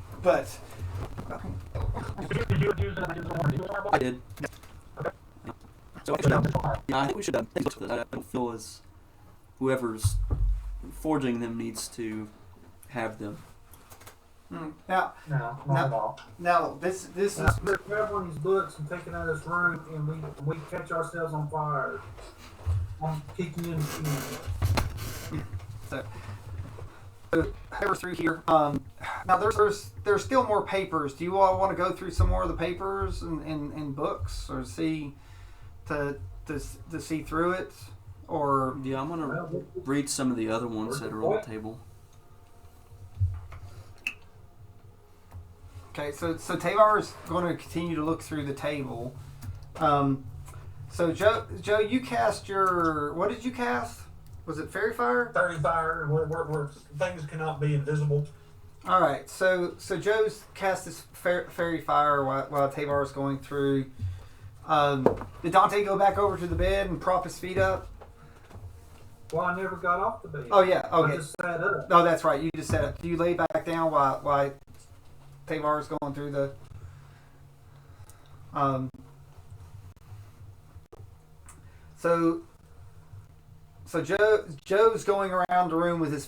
Did you use it? I did. Okay. So yeah, I think we should take this. I don't feel as whoever's forging them needs to have them. now No, not at all. now this is We're grabbing these books and taking out this room, and we catch ourselves on fire. I'm kicking you in the skin. so Tevor's through here. Now there's still more papers. Do you all want to go through some more of the papers and books, or see to see through it, or Yeah, I'm gonna read some of the other ones that are on the table. okay? So Tevor is going to continue to look through the table. So Joe, you cast your, what did you cast? Was it Fairy Fire? Fairy fire, where things cannot be invisible. All right. So Joe's cast his Fairy Fire while Tevor is going through. Did Donte go back over to the bed and prop his feet up? Well, I never got off the bed. Oh yeah. Okay. I just sat up. Oh, that's right. You just sat up. Do you lay back down while Tevor is going through the? So Joe's going around the room with his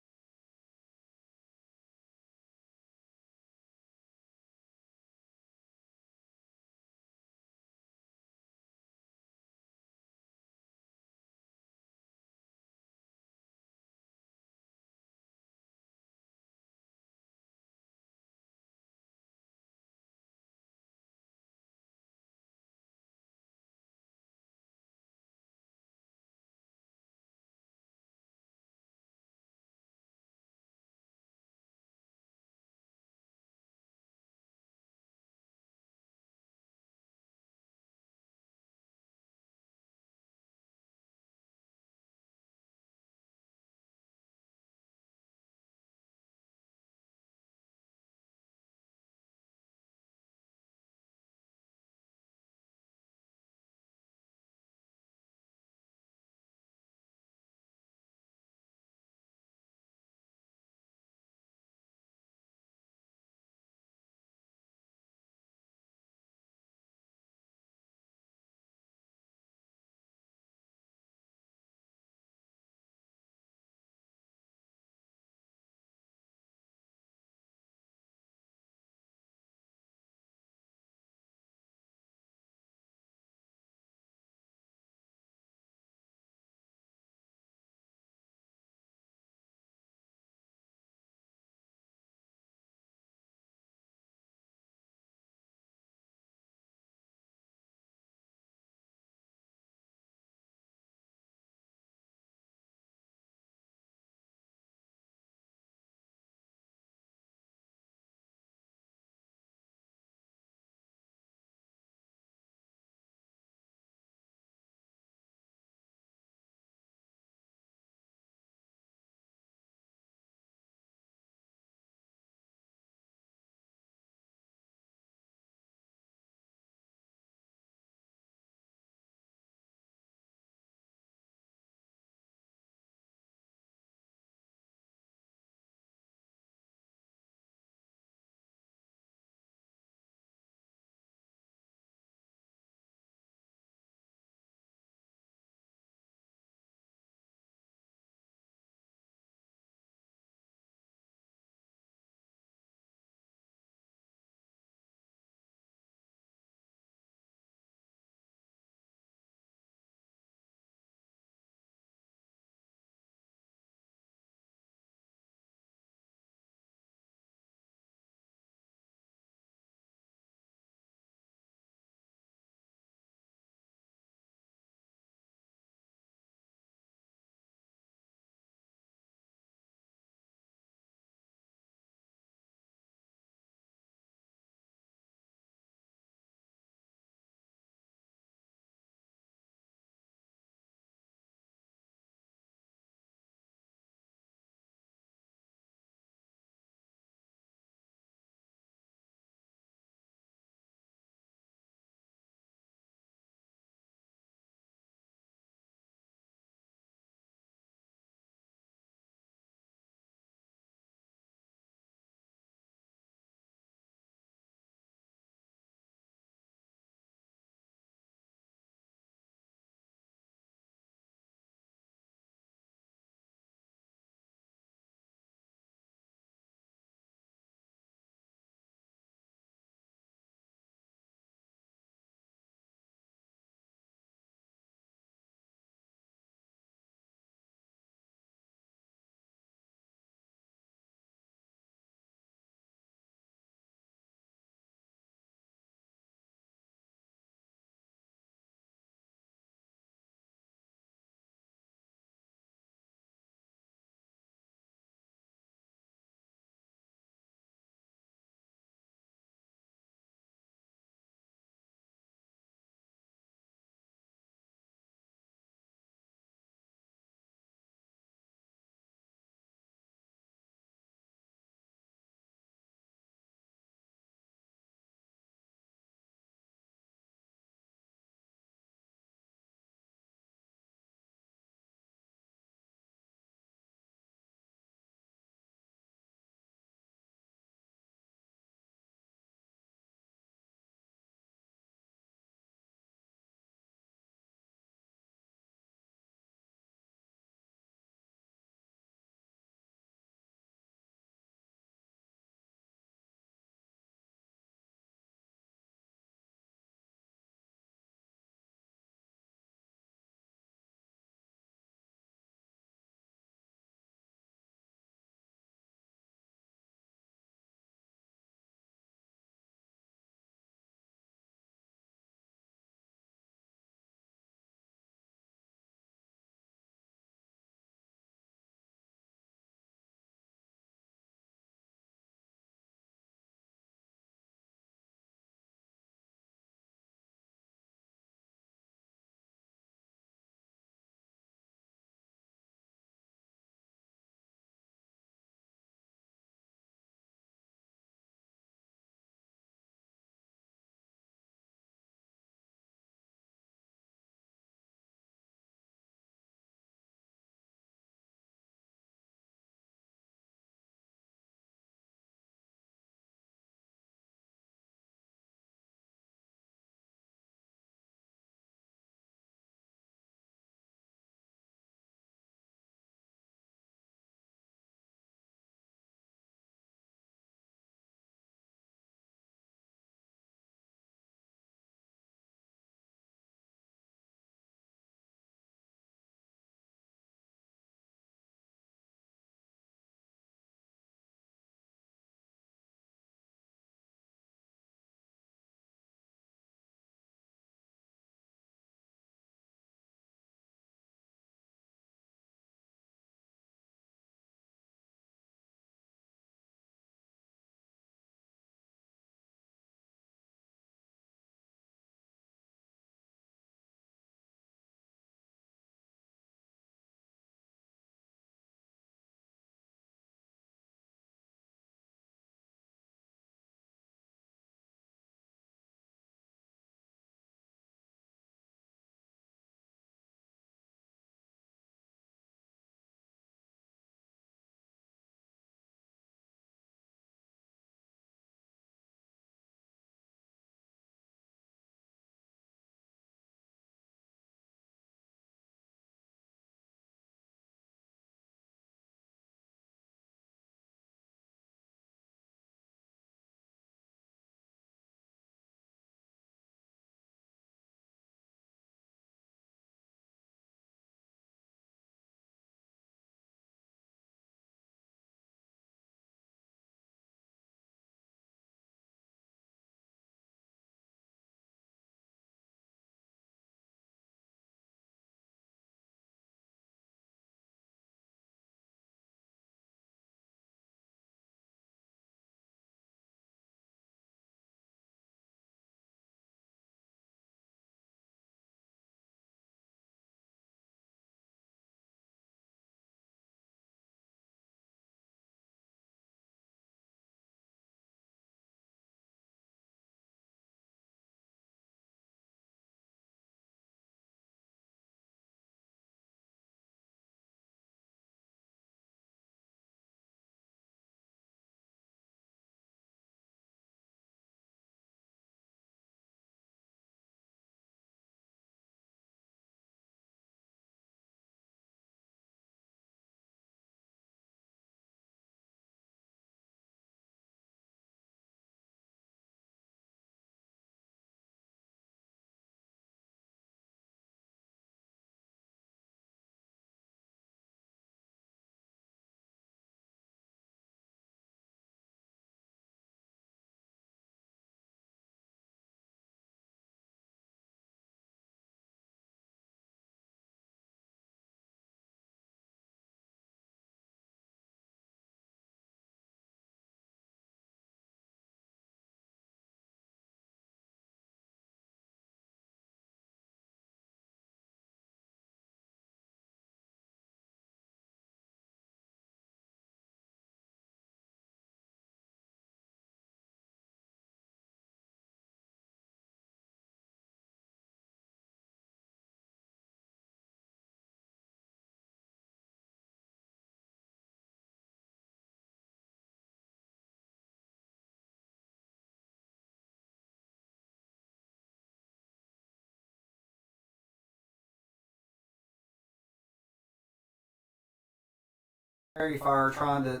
prairie fire trying to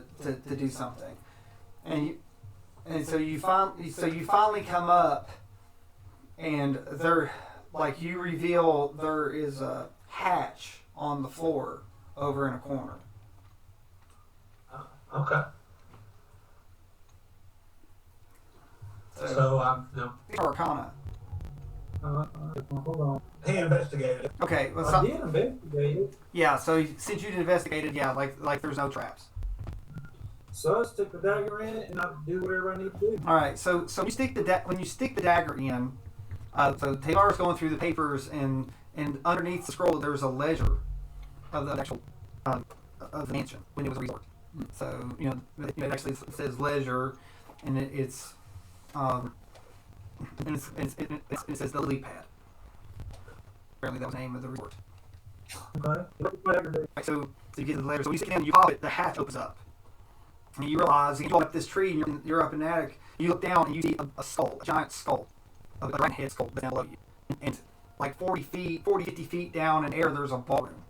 do something, so you finally come up, and there, like, you reveal there is a hatch on the floor over in a corner. Okay. So I'm Arcana. Hold on. he investigated. Okay, well, I did investigate it. yeah. So since you investigated, yeah, like there's no traps. So I stick the dagger in it, and I do whatever I need to do. All right. So you stick when you stick the dagger in. So Taylor's going through the papers, and underneath the scroll there's a ledger of the actual of the mansion when it was a resort. So it actually says leisure, and it's it says the lily pad. Apparently that was the name of the resort. Okay. Whatever. Right, so you get the letter. So when you sit down, you pop it, the hatch opens up, and you realize you go up this tree, and you're up in the attic. You look down, and you see a skull, a giant skull, a giant head skull down below you, and like 40, 50 feet down in air, there's a ballroom.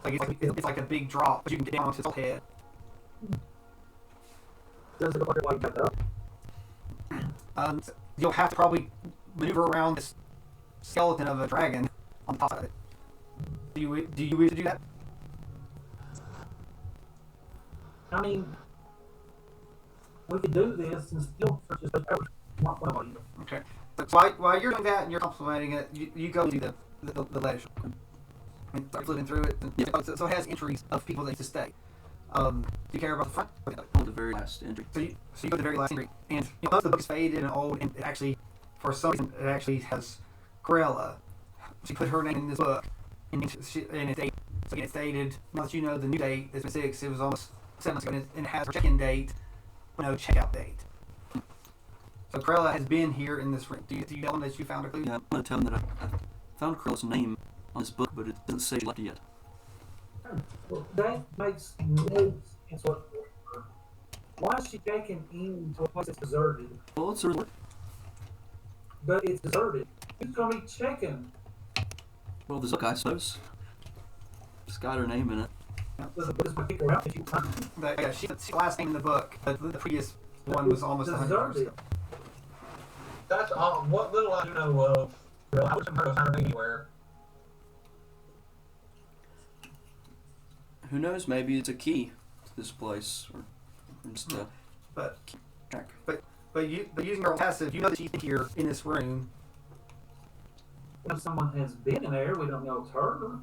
It's like a big drop, but you can get down to its head. Does it look like that up? You'll have to probably maneuver around this skeleton of a dragon on top of it. Do you wish to do that? I mean, we could do this and still just Okay. So while you're doing that and you're complimenting it, you go to the ledge and start flipping through it. And, so it has entries of people that need to stay. Do you care about the front? The very last entry. So you go to the very last entry, and most of the book is faded and old, and it actually, for some reason, it actually has Corella. She put her name in this book, and it's dated. So again, it's dated. Now that you know the new date, it's been 6. It was almost 7 months ago, and it has her check-in date, but no checkout date. So Corella has been here in this room. Do you tell them that you found a clue? Yeah, I'm going to tell them that I found Corella's name on this book, but it doesn't say she left it yet. Well, that makes no sense whatsoever. Why is she taken into a place that's deserted? Well, it's a resort. But it's deserted. Who's going to be checking? Well, there's a guy, I suppose. It's got her name in it. Does it kick her out if you find it? But yeah, she's the last name in the book. The previous one was almost 100 years ago. That's what little I do know of. I wasn't heard of her anywhere. Who knows? Maybe it's a key to this place, or just a But track. but using your passive, you know that she's here in this room. If someone has been in there, we don't know it's her.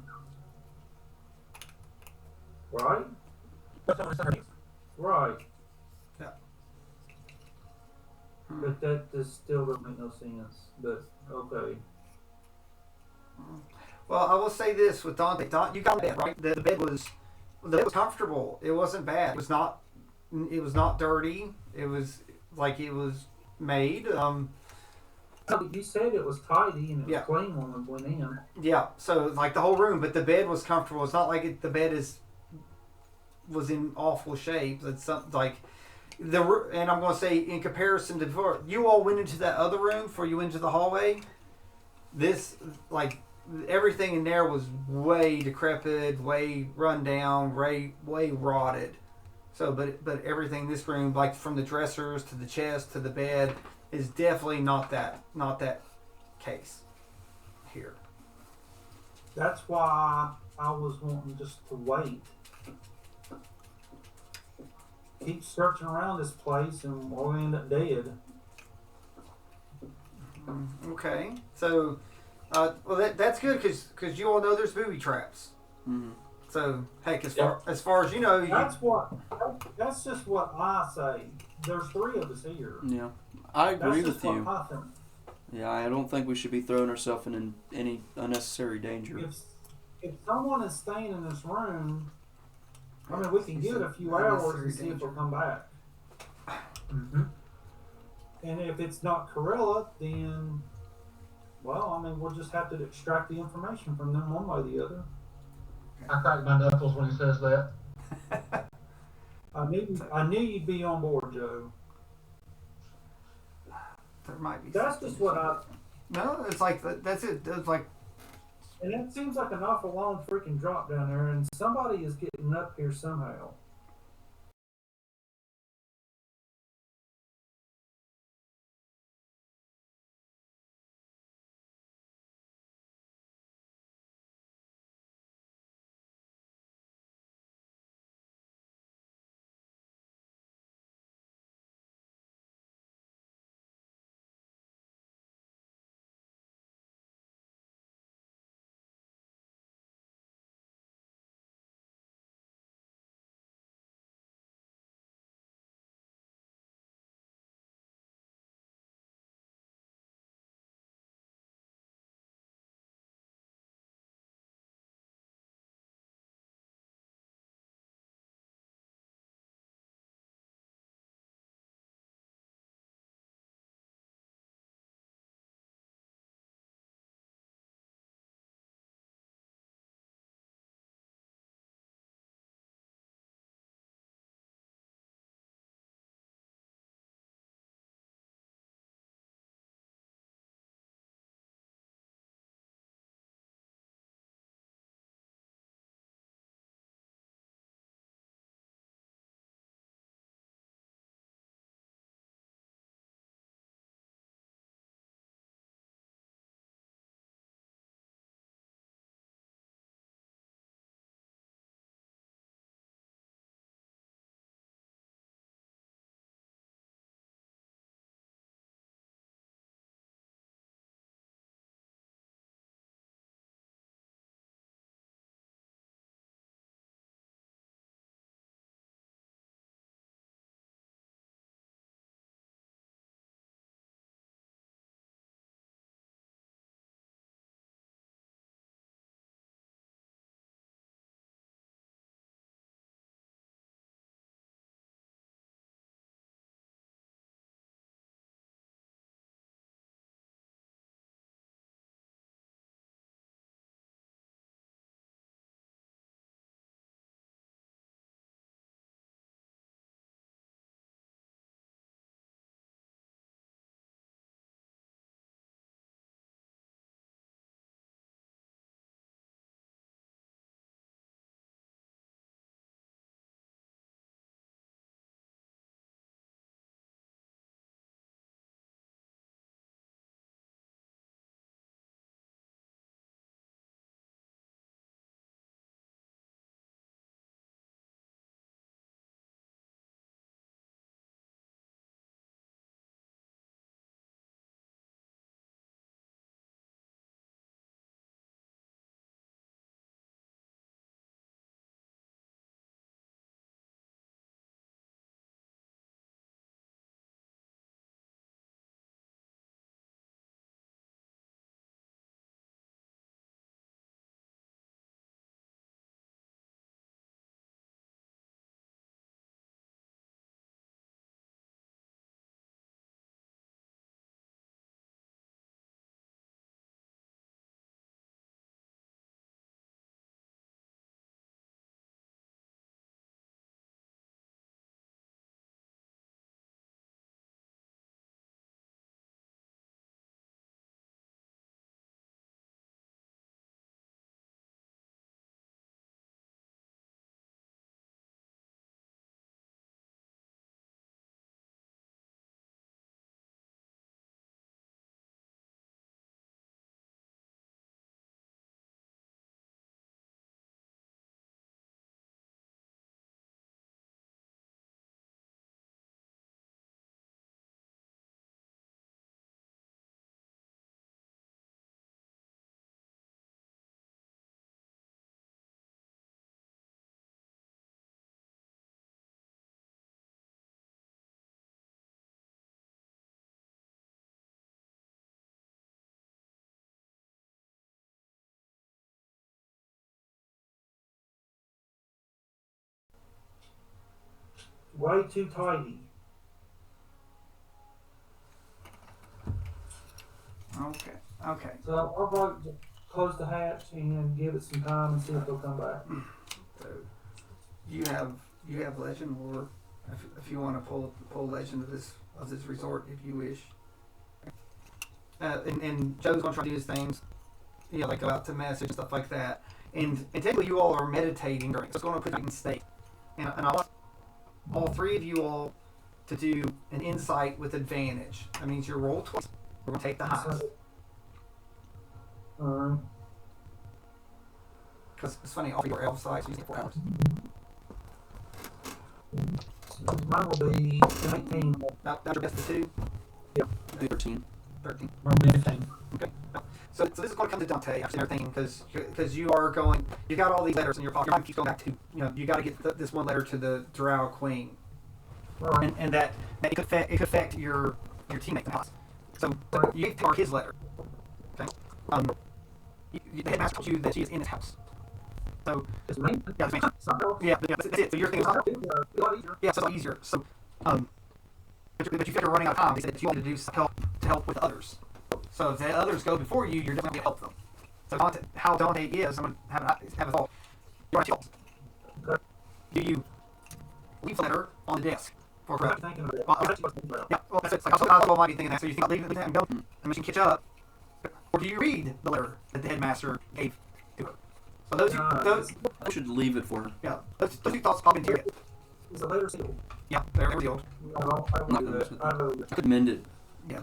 Right? Right. Yeah. But that just still doesn't make no sense. But, okay. Well, I will say this with Donte. You got the bed, right? The bed was comfortable. It wasn't bad. It was not dirty. It was like it was made. So you said it was tidy and it was Yeah. clean when we went in. Yeah. So like the whole room, but the bed was comfortable. It's not like the bed was in awful shape. It's something like and I'm going to say in comparison to before, you all went into that other room before you went into the hallway. This everything in there was way decrepit, way run down, way rotted. So, but everything in this room, like from the dressers to the chest to the bed, is definitely not that case here. That's why I was wanting just to wait. Keep searching around this place and we'll end up dead. Okay, so well that's good because you all know there's booby traps. Mm-hmm. So heck, as far as you know, That's just what I say. There's 3 of us here. Yeah, I agree That's with just you. what I think. Yeah, I don't think we should be throwing ourselves in any unnecessary danger. If someone is staying in this room, I mean, we can give it a few hours and see if they'll come back. Mm-hmm. And if it's not Corella, then, well, I mean, we'll just have to extract the information from them one way or the other. I crack my knuckles when he says that. I knew you'd be on board, Joe. there might be. That's just what I. No, it's like that's it. It's like And that seems like an awful long freaking drop down there, and somebody is getting up here somehow. Way too tidy. Okay. Okay. So I'll probably close the hatch and give it some time and see if they'll come back. So you have legend, or if you want to pull legend of this resort, if you wish. And Joe's gonna try to do his things. like go out to message and stuff like that. And technically, you all are meditating during. So it's going to put you in state. And I want all three of you all to do an insight with advantage. That means you roll twice. We're going to take the highest. Alright. Because it's funny, all of your elf size, you get 4 hours. Mine will be 19. That's your best of 2? Yep. 13. 13. Mine will be 15. Okay. So this is going to come to Donte after everything because you are going. You got all these letters in your pocket. Your mind keeps going back to you got to get this one letter to the drow queen, Right. and that it could affect your teammate in the house. So you get to Tevor his letter. Okay. The headmaster told you that she is in his house. So It's me? yeah, it's me. Yeah, that's it. So your thing is A lot easier. yeah, so it's a lot easier. So but you figure you're running out of time. They said that you wanted to do some help with others. So if the others go before you, you're definitely going to help them. So how Donte is, I'm going to have a thought. You're right, Okay. do you leave the letter on the desk for I'm correct? thinking of it. Well, yeah, well, that's it. It's like, I might be thinking that. So you think about leaving that and go, and we can catch up. Or do you read the letter that the headmaster gave to her? So those I should leave it for her. yeah, those two thoughts pop into your head. Is the letter sealed? Yeah, they're revealed. I won't do that. I know I could mend it. Yeah,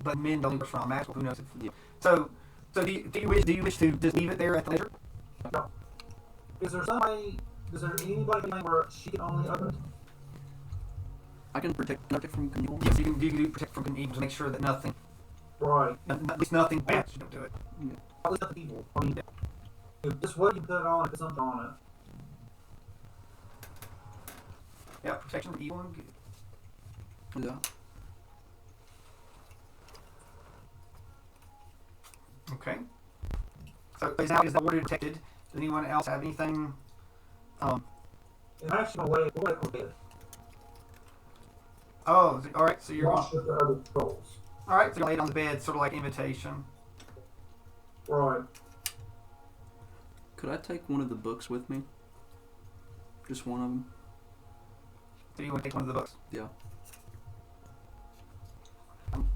but men don't work from magical. Who knows? Yeah. So do you wish to just leave it there at the leisure? No. Is there anybody where she can only open it? I can protect it from evil. Yes, you can do protect from evil to make sure that nothing, Right. at least nothing bad, you don't do it. At least nothing evil. I mean, just what you put on it, put something on it. Yeah, protection from evil and good. Yeah. Okay. So now is the order detected? Does anyone else have anything? And actually, we'll wait for a bit. Oh, all right. So you're Watch with the other trolls. all right. So you're laid on the bed, sort of like invitation. Right. Could I take one of the books with me? Just one of them? Do you want to take one of the books? Yeah.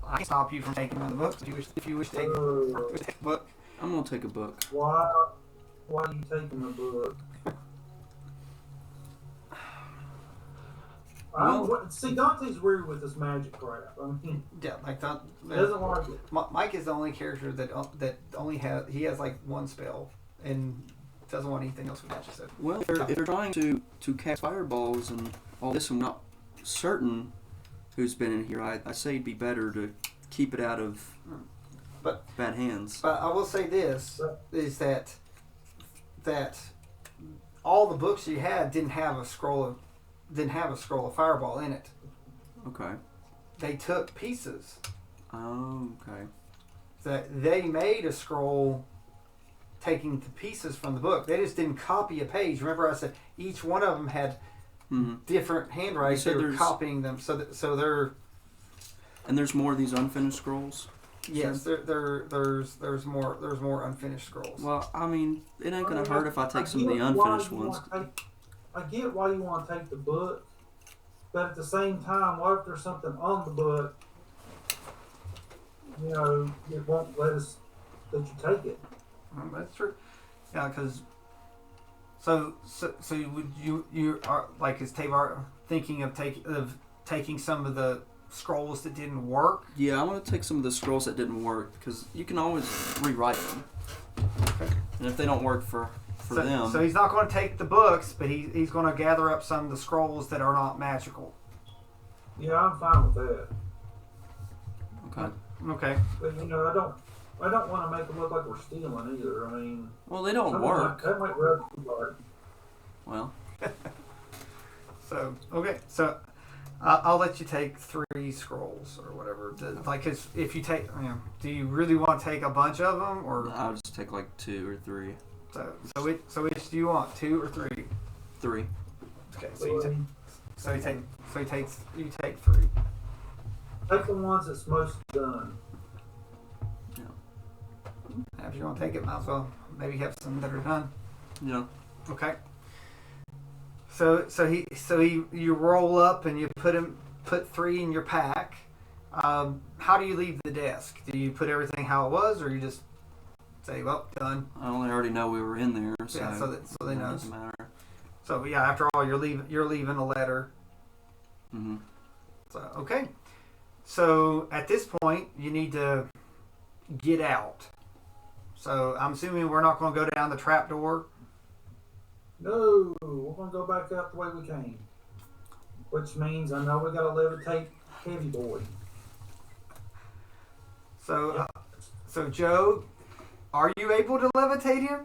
I can stop you from taking one of the books if you wish to take a book. I'm gonna take a book. Why are you taking the book? See, Dante's weird with this magic crap. I mean, Yeah, like that. he doesn't like it. Mike is the only character that only has like one spell and doesn't want anything else with magic. So Well, if they're trying to cast fireballs and all this, I'm not certain who's been in here. I say it'd be better to keep it out of bad hands. But I will say this is that all the books you had didn't have a scroll of fireball in it. Okay. They took pieces. Oh, okay. That they made a scroll taking the pieces from the book. They just didn't copy a page. Remember I said each one of them had different handwriting. You said They were there's- copying them so they're And there's more of these unfinished scrolls? yes, there's more unfinished scrolls. Well, I mean, it ain't gonna hurt if I take some of get the why unfinished you ones. I get why you want to take the book, but at the same time, what if there's something on the book? It won't let us that you take it. That's true. Yeah, because so would you are like is Tevor thinking of taking some of the scrolls that didn't work? Yeah, I'm gonna take some of the scrolls that didn't work because you can always rewrite them. Okay. And if they don't work for them, So he's not going to take the books, but he's going to gather up some of the scrolls that are not magical. Yeah, I'm fine with that. okay. Okay. But I don't want to make it look like we're stealing either. I mean, Well, they don't that work. might rub too hard. Well, So okay. So I'll let you take 3 scrolls or whatever. Like, if you take, do you really want to take a bunch of them, or I'll just take like 2 or 3. so which do you want, 2 or 3? 3. Okay. So you take 3. Take the ones that's most done. If you want to take it, might as well maybe have some that are done. Yeah. Okay. So you roll up and you put 3 in your pack. How do you leave the desk? Do you put everything how it was, or you just say, well, done. I already know we were in there, so Yeah, so they it know. doesn't matter. So yeah, after all, you're leaving a letter. Mm-hmm. So okay. So at this point, you need to get out. So I'm assuming we're not going to go down the trap door. No, we're gonna go back out the way we came. Which means I know we gotta levitate Heavy Boy. So, so Joe, are you able to levitate him?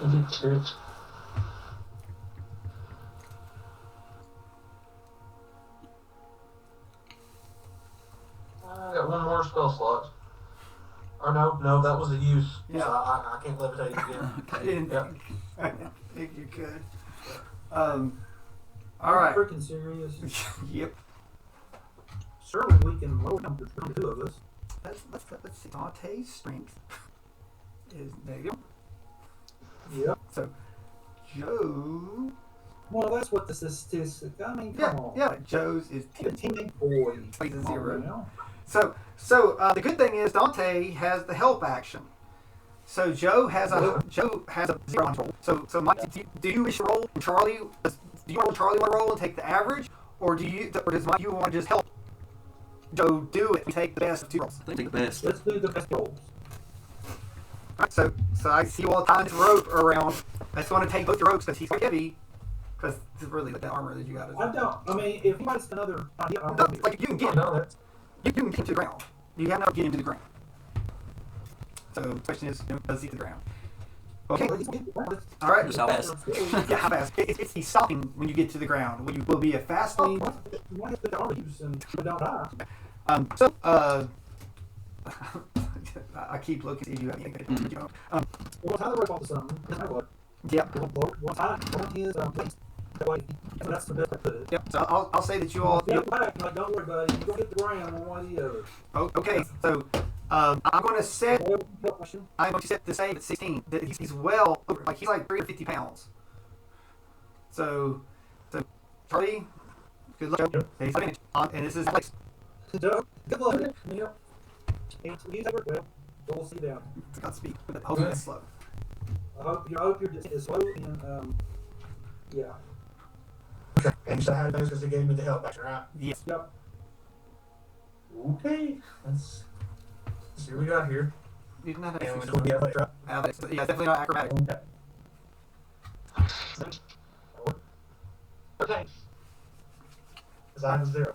I got one more spell slot. Or no, that was a use. Yeah. So I can't levitate again. I didn't Yeah. think you could. All right. Freaking serious. Yep. Surely we can load them between the two of us. Let's see. Donte's strength is negative. Yep. So Joe Well, that's what the statistic. I mean, Yeah, come on. yeah. Joe's is The teenage boy. plays a 0. Now. So the good thing is Donte has the help action. So Joe has a 0 on roll. So Mike, do you wish to roll? Charlie, do you want Charlie want to roll and take the average, or does Mike you want to just help Joe do it and take the best of 2 rolls? I think the best. Let's do the best rolls. All right, so I see you all tying this rope around. I just want to take both your ropes because he's quite heavy. Because it's really the armor that you got. I don't. I mean, if you got another idea, I'll No, do it. like you can get him. You can get him to the ground. You have to get him to the ground. So the question is, does he to the ground? Okay. All right. Just how fast? Yeah, how fast? He's stopping when you get to the ground. Will be a fast lane. You want to get the armor use and don't die. I keep looking if you have anything. Well, tie the rope onto something. Yeah. Well, tie it on his place. That way, that's the best way to put it. Yep. So I'll say that you all. Step back, like, don't worry, buddy. You're going to hit the ground one way or the other. Oh, okay. So I'm going to set. Question. I'm going to set the save at 16. He's well over. Like he's like 350 pounds. So Charlie, good luck. Yep. He's advantage. And this is place. Good luck. Yeah. And he's over. Well, we'll see down. Godspeed. Hopefully it's slow. I hope you're just slow and yeah. Okay. And you said how it goes because they gave me the help action, right? Yes. Yep. Okay. Let's see what we got here. You didn't have And that. it's going to be athletic, right? Yeah, definitely not acrobatic. Okay. Because I have a 0.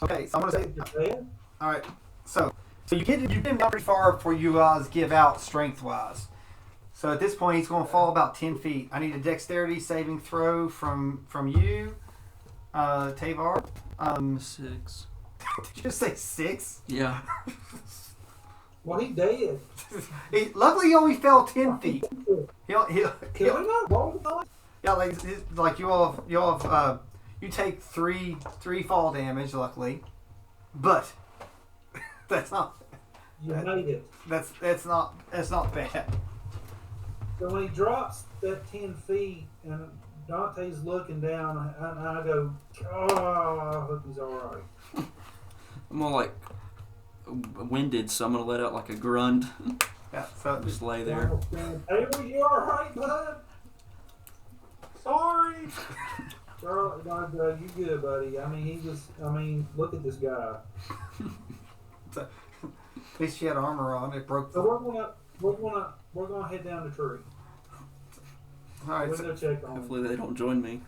Okay, so I'm gonna say. You're dead? All right. So you've been down pretty far before you guys give out strength wise. So at this point, he's going to fall about 10 feet. I need a dexterity saving throw from you, Tevor. 6. Did you just say 6? Yeah. Well, he's dead. Luckily, he only fell 10 feet. Can we not roll the dice? Yeah, like you all have you take three fall damage. Luckily, but that's not You made it. that's not bad. So when he drops that 10 feet and Dante's looking down, and I go, oh, I hope he's all right. I'm all like winded, so I'm gonna let out like a grunt. Yeah, so Just lay there. Hey, well, you all right, bud? Sorry. Charlie, no, you good, buddy. I mean, look at this guy. at least she had armor on. It broke. So we're gonna head down the tree. All right. We're So, gonna check on him. Hopefully they don't join me.